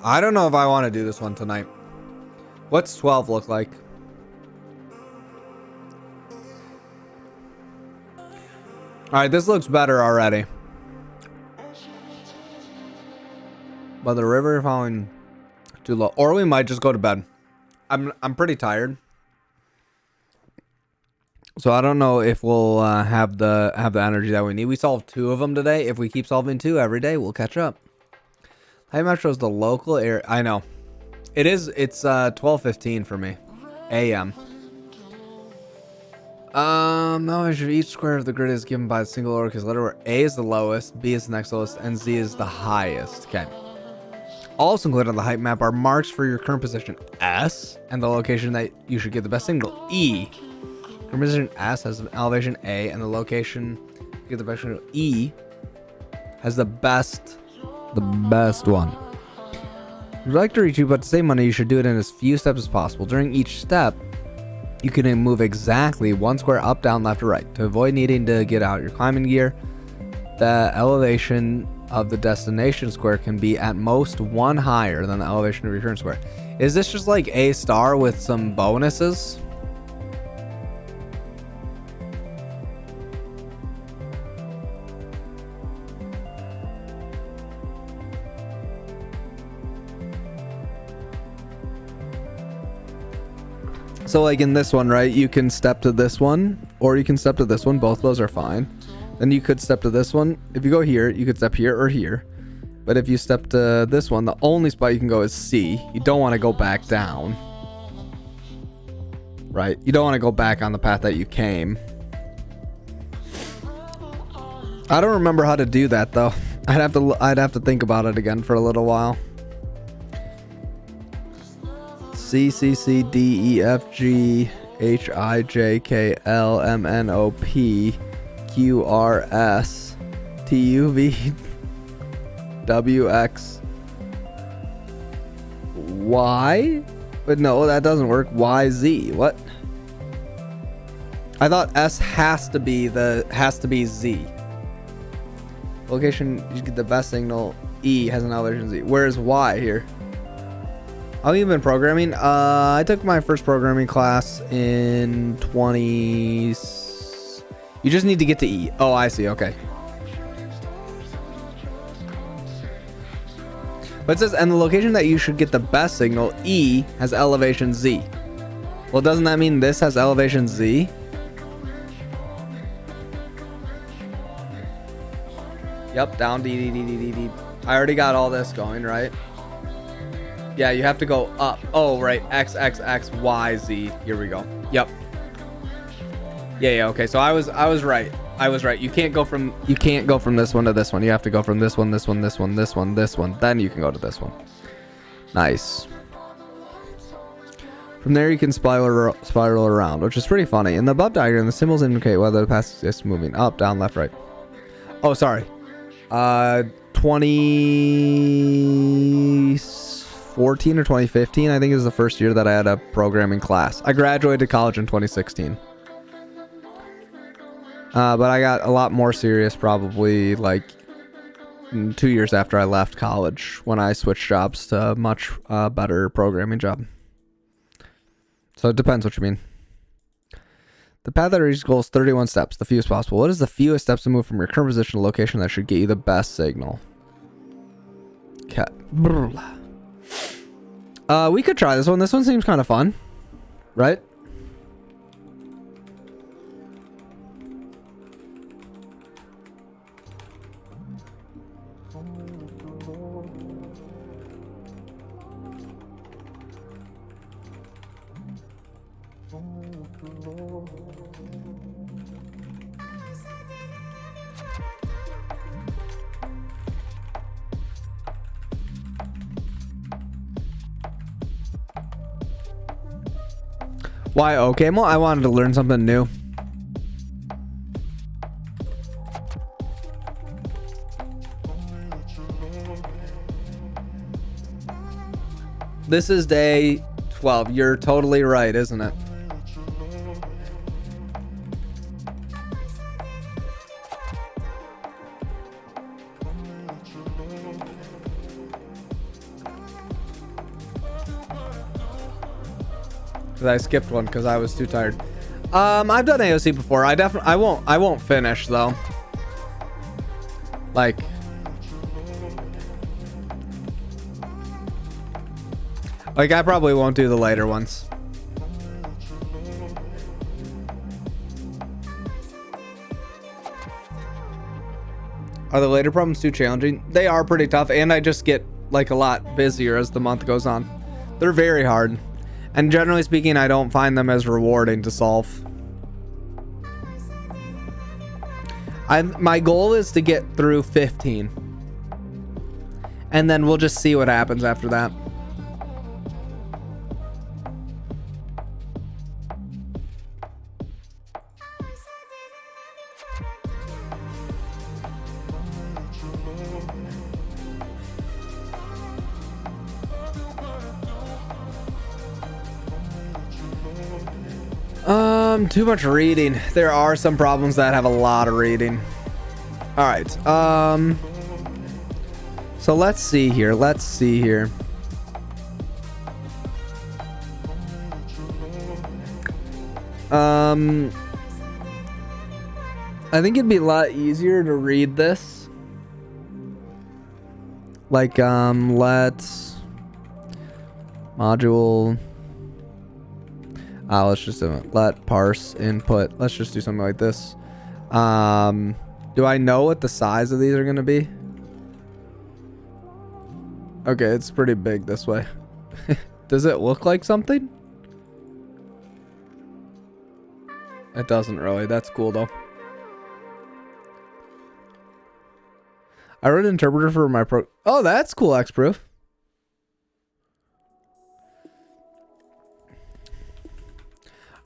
Speaker 1: I don't know if I want to do this one tonight. What's 12 look like? Alright, this looks better already. But the river falling too low. Or we might just go to bed. I'm pretty tired. So I don't know if we'll have the energy that we need. We solved 2 of them today. If we keep solving 2 every day, we'll catch up. Height map shows the local area. I know. It's 12:15 for me. AM. Now measure each square of the grid is given by a single lowercase letter where A is the lowest, B is the next lowest, and Z is the highest. Okay. Also included on the height map are marks for your current position S and the location that you should get the best signal E. Current position S has an elevation A and the location you get the best signal E has the best one. If you'd like to reach you, but to save money, you should do it in as few steps as possible. During each step, you can move exactly 1 square up, down, left, or right. To avoid needing to get out your climbing gear, the elevation of the destination square can be at most 1 higher than the elevation of your current square. Is this just like A star with some bonuses? So like in this one, right, you can step to this one, or you can step to this one. Both of those are fine. Then you could step to this one. If you go here, you could step here or here. But if you step to this one, the only spot you can go is C. You don't want to go back down. Right? You don't want to go back on the path that you came. I don't remember how to do that though. I'd have to think about it again for a little while. C, C, C, D, E, F, G, H, I, J, K, L, M, N, O, P, Q, R, S, T, U, V, W, X, Y? But no, that doesn't work. Y, Z. What? I thought S has to be Z. Location, you get the best signal. E has an elevation Z. Where's Y here? How long have you been programming? I took my first programming class in 20... You just need to get to E. Oh, I see. Okay. But it says, and the location that you should get the best signal, E, has elevation Z. Well, doesn't that mean this has elevation Z? Yep, down D, D, D, D, D, D. I already got all this going, right? Yeah, you have to go up. Oh, right. X, X, X, Y, Z. Here we go. Yep. Yeah, okay. So I was right. I was right. You can't go from this one to this one. You have to go from this one, this one, this one, this one, this one. Then you can go to this one. Nice. From there, you can spiral around, which is pretty funny. In the above diagram, the symbols indicate whether the path is moving up, down, left, right. Oh, sorry. 2014 or 2015, I think, is the first year that I had a programming class. I graduated college in 2016. But I got a lot more serious probably like 2 years after I left college when I switched jobs to a much better programming job. So it depends what you mean. The path that reaches goal is 31 steps, the fewest possible. What is the fewest steps to move from your current position to location that should get you the best signal? Cat. We could try this one. This one seems kind of fun, right? Why Ocaml? I wanted to learn something new. This is day 12. You're totally right, isn't it? I skipped one because I was too tired. I've done AoC before. I won't finish though. Like I probably won't do the later ones. Are the later problems too challenging? They are pretty tough, and I just get like a lot busier as the month goes on. They're very hard. And generally speaking, I don't find them as rewarding to solve. My goal is to get through 15. And then we'll just see what happens after that. Too much reading. There are some problems that have a lot of reading. All right. So let's see here. I think it'd be a lot easier to read this. Like, let's module. Let's just let parse input. Let's just do something like this. Do I know what the size of these are going to be? Okay, it's pretty big this way. Does it look like something? It doesn't really. That's cool though. I wrote an interpreter for my pro. Oh, that's cool, Xproof.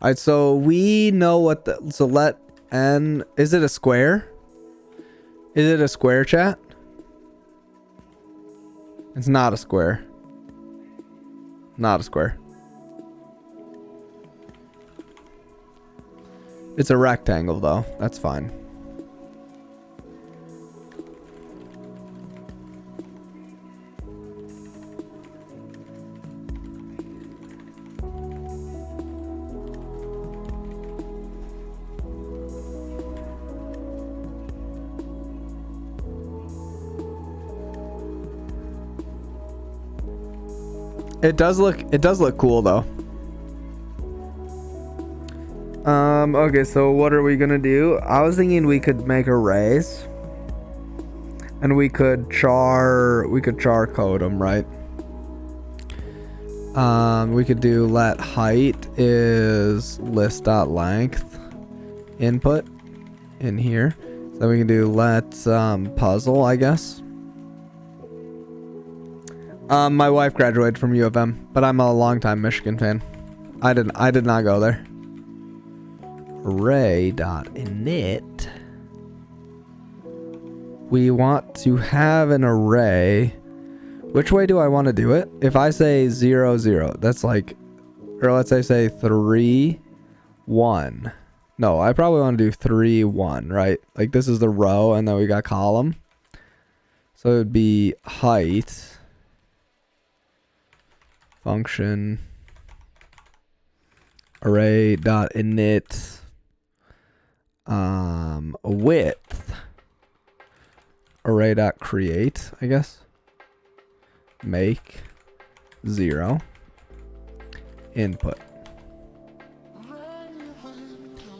Speaker 1: All right, so we know what the, so let n, is it a square? Is it a square, chat? It's not a square. Not a square. It's a rectangle though. That's fine. It does look cool though. Okay, so what are we gonna do? I was thinking we could make arrays, and we could char code them, right? We could do let height is list.length input in here. So then we can do let puzzle, I guess. My wife graduated from U of M, but I'm a longtime Michigan fan. I did not go there. Array.init. we want to have an array. Which way do I want to do it? If I say 0, 0, that's like, or let's say 3, 1. No, I probably want to do 3, 1, right? Like this is the row and then we got column. So it would be height function array dot init width array dot create, I guess. Make 0 input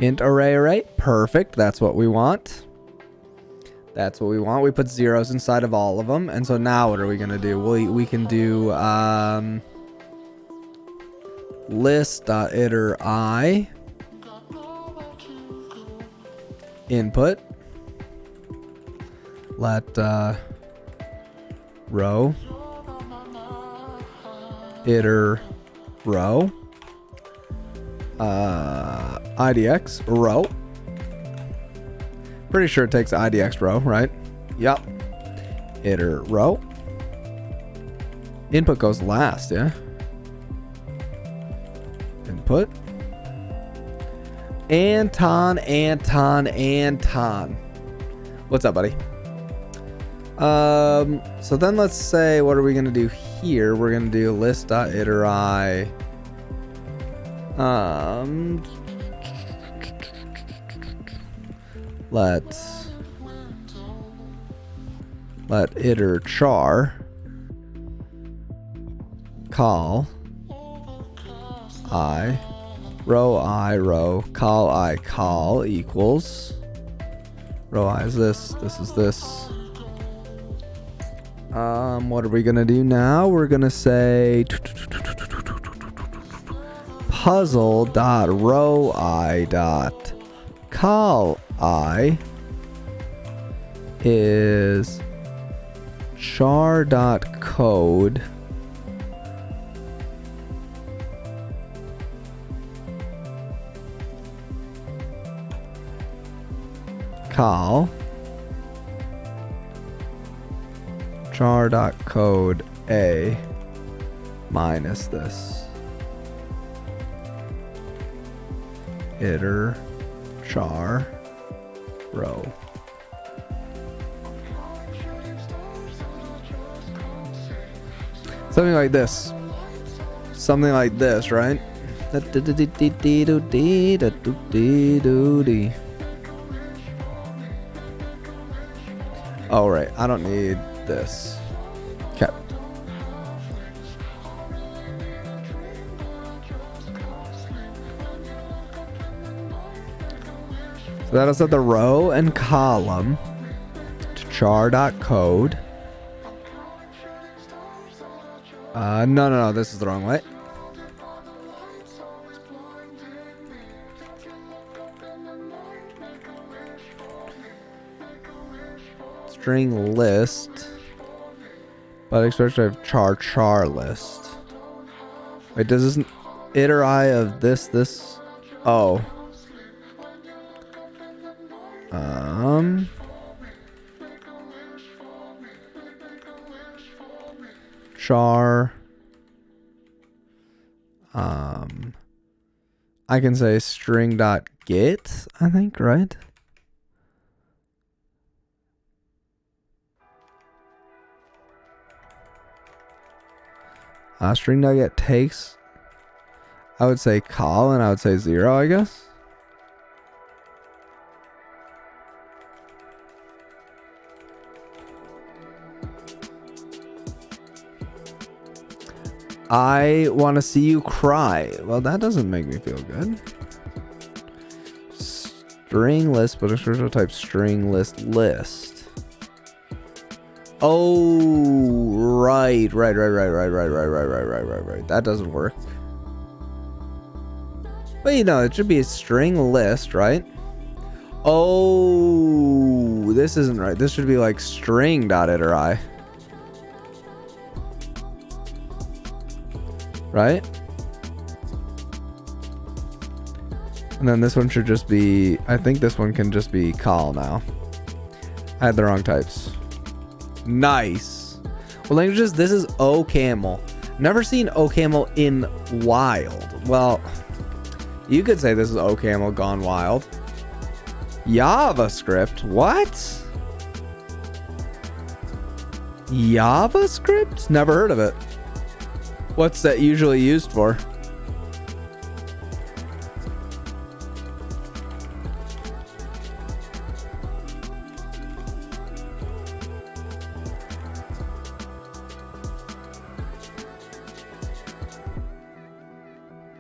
Speaker 1: int array. Perfect. That's what we want. That's what we want. We put zeros inside of all of them. And so now what are we going to do? We can do list.iter I input. Let row iter row idx row. Pretty sure it takes idx row, right? Yep. Iter row. Input goes last, yeah. Input. Anton. What's up, buddy? So then let's say, what are we gonna do here? We're gonna do list.iter I. Let iter char call I row call equals row I is this is this. What are we gonna do now? We're gonna say puzzle dot row I dot call I is char dot code call char dot code a minus this iter char row. Something like this. Something like this, right? Oh, right. I don't need this. Okay. So that'll set the row and column to char.code. No, this is the wrong way. String list, but especially have char list. Wait, does this iter I of this? Oh. Char. I can say string.get, I think, right? String.get takes, I would say call, and I would say 0, I guess. I want to see you cry. Well, that doesn't make me feel good. String list, but a type string list. Oh, right. That doesn't work. But it should be a string list, right? Oh, this isn't right. This should be like string.iter I. Right? And then this one should just be, I think this one can just be call now. I had the wrong types. Nice. Well, languages, this is Ocaml. Never seen Ocaml in wild. Well, you could say this is Ocaml gone wild. JavaScript? What? JavaScript? Never heard of it. What's that usually used for?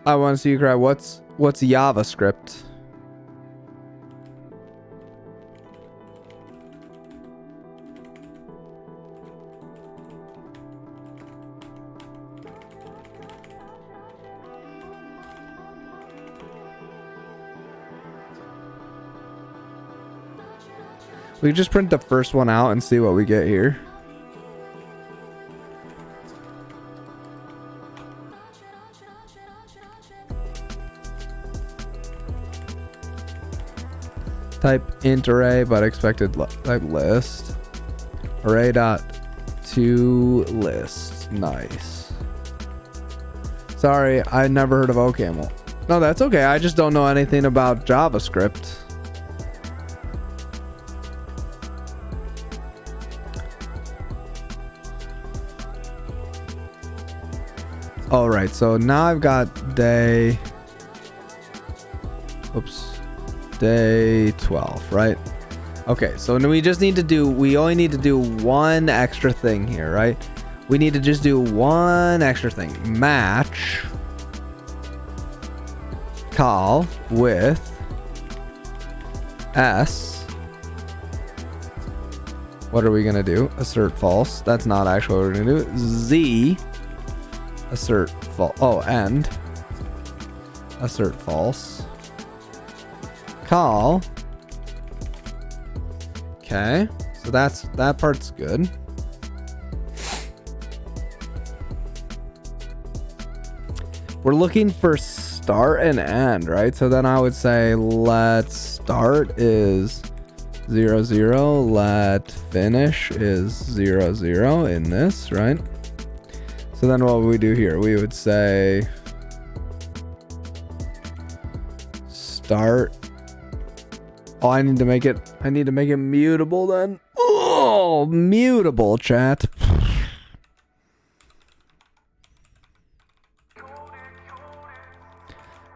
Speaker 1: I want to see you cry. What's JavaScript? We just print the first one out and see what we get here. Type int array, but expected type list. Array dot to list. Nice. Sorry, I never heard of Ocaml. No, that's okay. I just don't know anything about JavaScript. All right, so now I've got day. Oops. Day 12, right? Okay, so we just need to do, we only need to do one extra thing here, right? We need to just do one extra thing. Match call with S. What are we gonna do? Assert false. That's not actually what we're gonna do. Z. Assert false. Oh, and assert false. Call. Okay, so that part's good. We're looking for start and end, right? So then I would say let start is 0 0, let finish is 0 0 in this, right? So then what would we do here? We would say start. Oh, I need to make it mutable then. Oh, mutable, chat.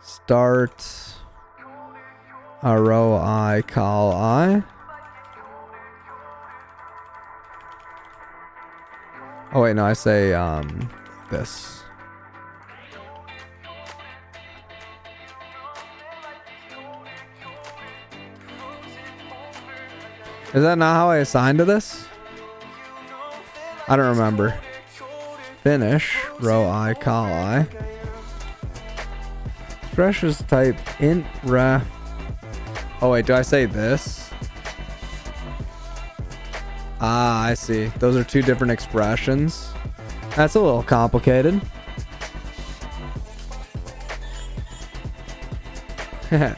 Speaker 1: Start row I, call I. Oh wait, no, I say this. Is that not how I assigned to this? I don't remember. Finish, row I, call I. Expressions type int ref. Oh wait, do I say this? Ah, I see. Those are two different expressions. That's a little complicated.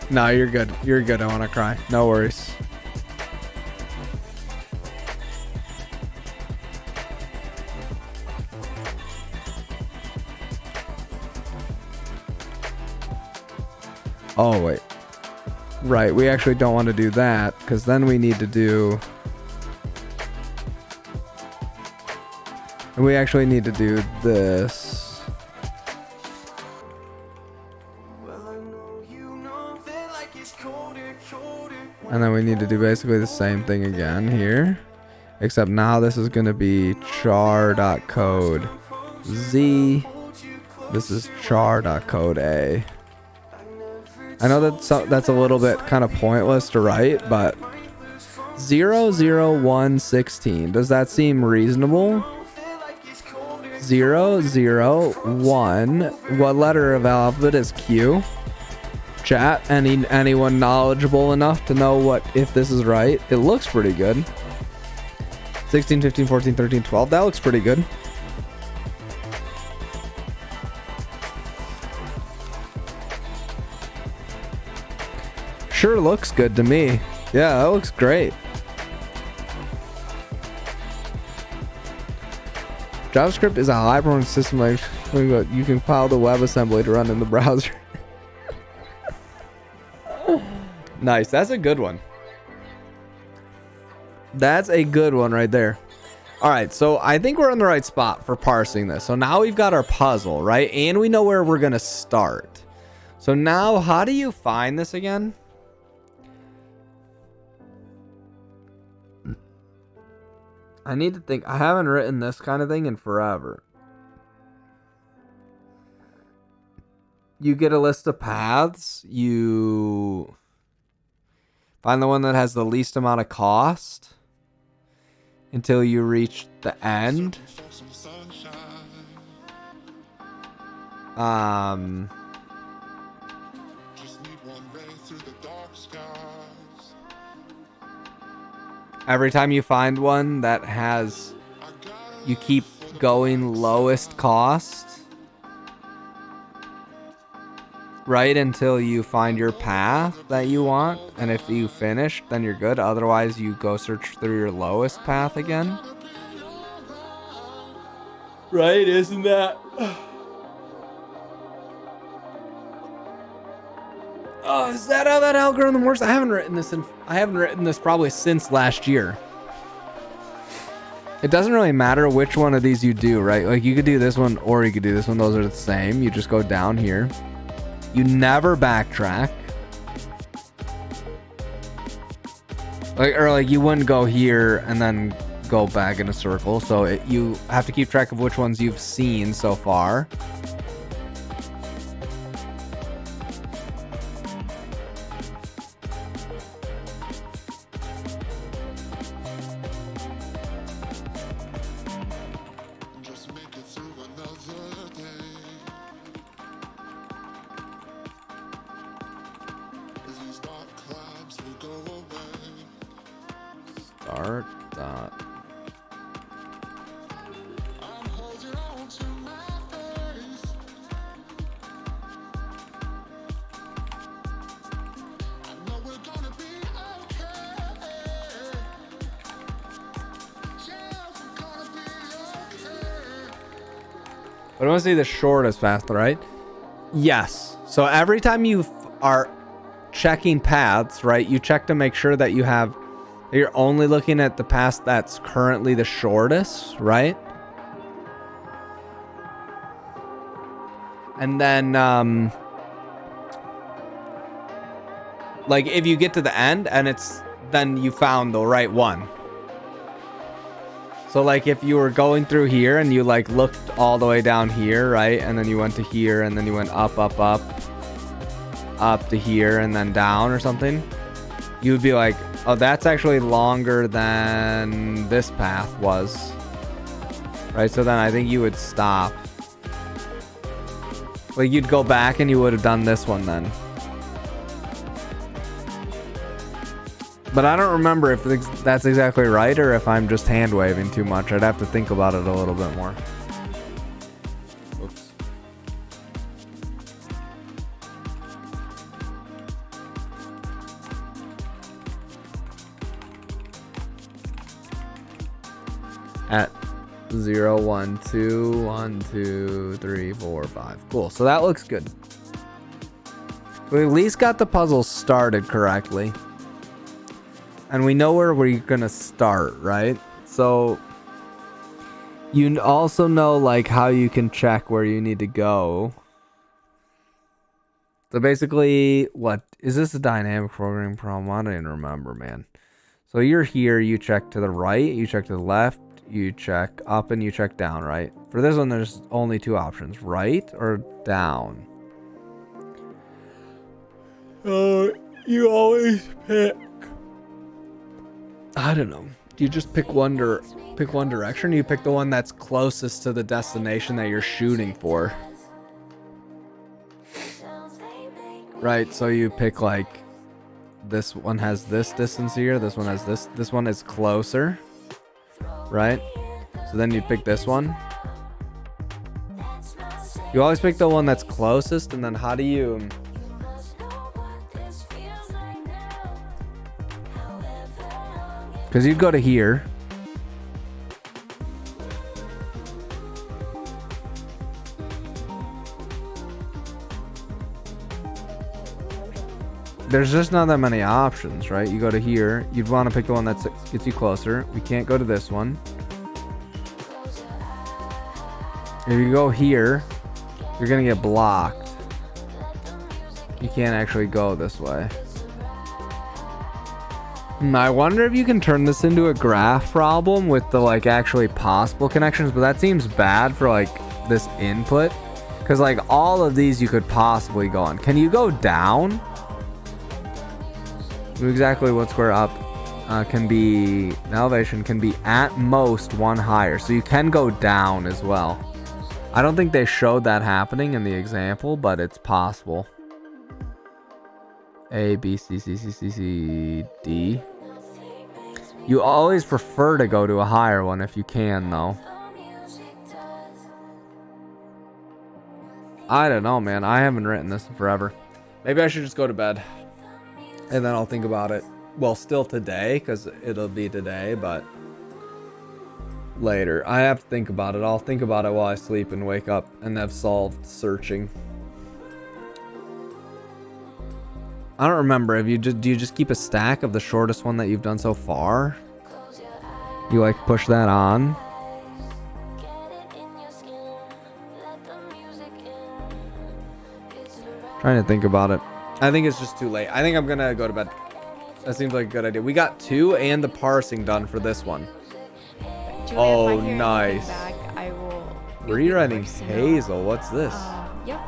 Speaker 1: No, you're good. You're good. I want to cry. No worries. Oh, wait. Right, we actually don't want to do that, because then we need to do... And we actually need to do this. And then we need to do basically the same thing again here. Except now this is going to be char.code Z. This is char.code A. I know that's a little bit kind of pointless to write, but 00116. Does that seem reasonable? 001. What letter of alphabet is Q? Chat, anyone knowledgeable enough to know what if this is right? It looks pretty good. 16, 15, 14, 13, 12. That looks pretty good. Sure looks good to me. Yeah, that looks great. JavaScript is a high-performance system. Like you can compile the WebAssembly to run in the browser. Nice. That's a good one. That's a good one right there. All right, so I think we're in the right spot for parsing this. So now we've got our puzzle, right? And we know where we're going to start. So now how do you find this again? I need to think. I haven't written this kind of thing in forever. You get a list of paths. You find the one that has the least amount of cost until you reach the end. Every time you find one that has, you keep going lowest cost, right, until you find your path that you want. And if you finish, then you're good. Otherwise, you go search through your lowest path again. Right? Isn't that? Oh, is that how that algorithm works? I haven't written this probably since last year. It doesn't really matter which one of these you do, right? Like you could do this one or you could do this one. Those are the same. You just go down here. You never backtrack. Like you wouldn't go here and then go back in a circle. So you have to keep track of which ones you've seen so far. Start dot. But I want to see the shortest path, right? Yes. So every time you are checking paths, right, you check to make sure that you're only looking at the path that's currently the shortest, right? And then, like if you get to the end and then you found the right one. So like if you were going through here and you like looked all the way down here, right? And then you went to here and then you went up to here and then down or something. You would be like, oh, that's actually longer than this path was. Right? So then I think you would stop. Like you'd go back and you would have done this one then. But I don't remember if that's exactly right or if I'm just hand waving too much. I'd have to think about it a little bit more. Oops. At 0, 1, 2, 1, 2, 3, 4, 5. Cool. So that looks good. We at least got the puzzle started correctly. And we know where we're gonna start, right? So you also know like how you can check where you need to go. So basically, what is this a dynamic programming problem? I don't even remember, man. So you're here, you check to the right, you check to the left, you check up, and you check down, right? For this one, there's only two options, right or down. You always pick. I don't know. Do you just pick one direction? Or you pick the one that's closest to the destination that you're shooting for. Right, so you pick like this one has this distance here, this one has this. This one is closer. Right? So then you pick this one. You always pick the one that's closest, and then how do you because you'd go to here. there's just not that many options, right? You go to here, you'd want to pick the one that gets you closer. We can't go to this one. If you go here, you're gonna get blocked. You can't actually go this way. I wonder if you can turn this into a graph problem with the like actually possible connections, but that seems bad for like this input, because like all of these you could possibly go on. Can you go down? Exactly what square up can be, the elevation can be at most one higher, so you can go down as well. I don't think they showed that happening in the example, but it's possible. A, B, C, C, C, C, C, D. You always prefer to go to a higher one if you can, though. I don't know, man. I haven't written this in forever. Maybe I should just go to bed. And then I'll think about it. Well, still today, because it'll be today, but later. I have to think about it. I'll think about it while I sleep and wake up and have solved searching. I don't remember. Do you just keep a stack of the shortest one that you've done so far? You like push that on? Trying to think about it. I think it's just too late. I think I'm gonna go to bed. That seems like a good idea. We got 2 and the parsing done for this one.
Speaker 3: Julia,
Speaker 1: Oh,
Speaker 3: if I hear
Speaker 1: nice.
Speaker 3: anything back, I will
Speaker 1: Rewriting Hazel. What's this?
Speaker 3: Yep.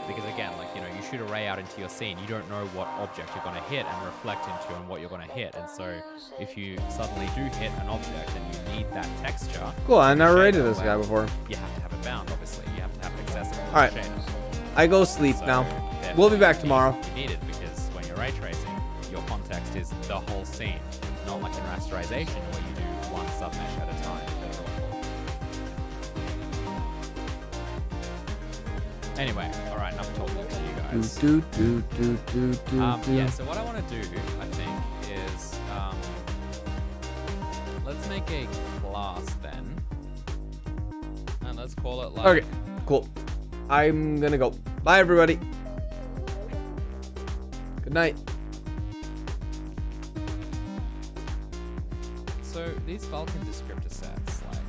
Speaker 4: Because again, like, you know, you shoot a ray out into your scene, you don't know what object you're going to hit and reflect into and what you're going to hit. And so if you suddenly do hit an object and you need that texture...
Speaker 1: Cool, I never
Speaker 4: shader,
Speaker 1: rated this guy
Speaker 4: well,
Speaker 1: before.
Speaker 4: You have to have it bound, obviously. You have to have it accessible.
Speaker 1: All right.
Speaker 4: Shader.
Speaker 1: I go sleep
Speaker 4: So,
Speaker 1: now.
Speaker 4: therefore,
Speaker 1: We'll be back tomorrow.
Speaker 4: You need it because when you're ray tracing, your context is the whole scene, not like in rasterization where you do one submesh at a time. Anyway, all right, enough talking to you guys. Yeah, so what I want to do, I think, is let's make a class then, and let's call it like.
Speaker 1: Okay, cool. I'm gonna go. Bye, everybody. Good night.
Speaker 4: So these Vulkan descriptor sets, like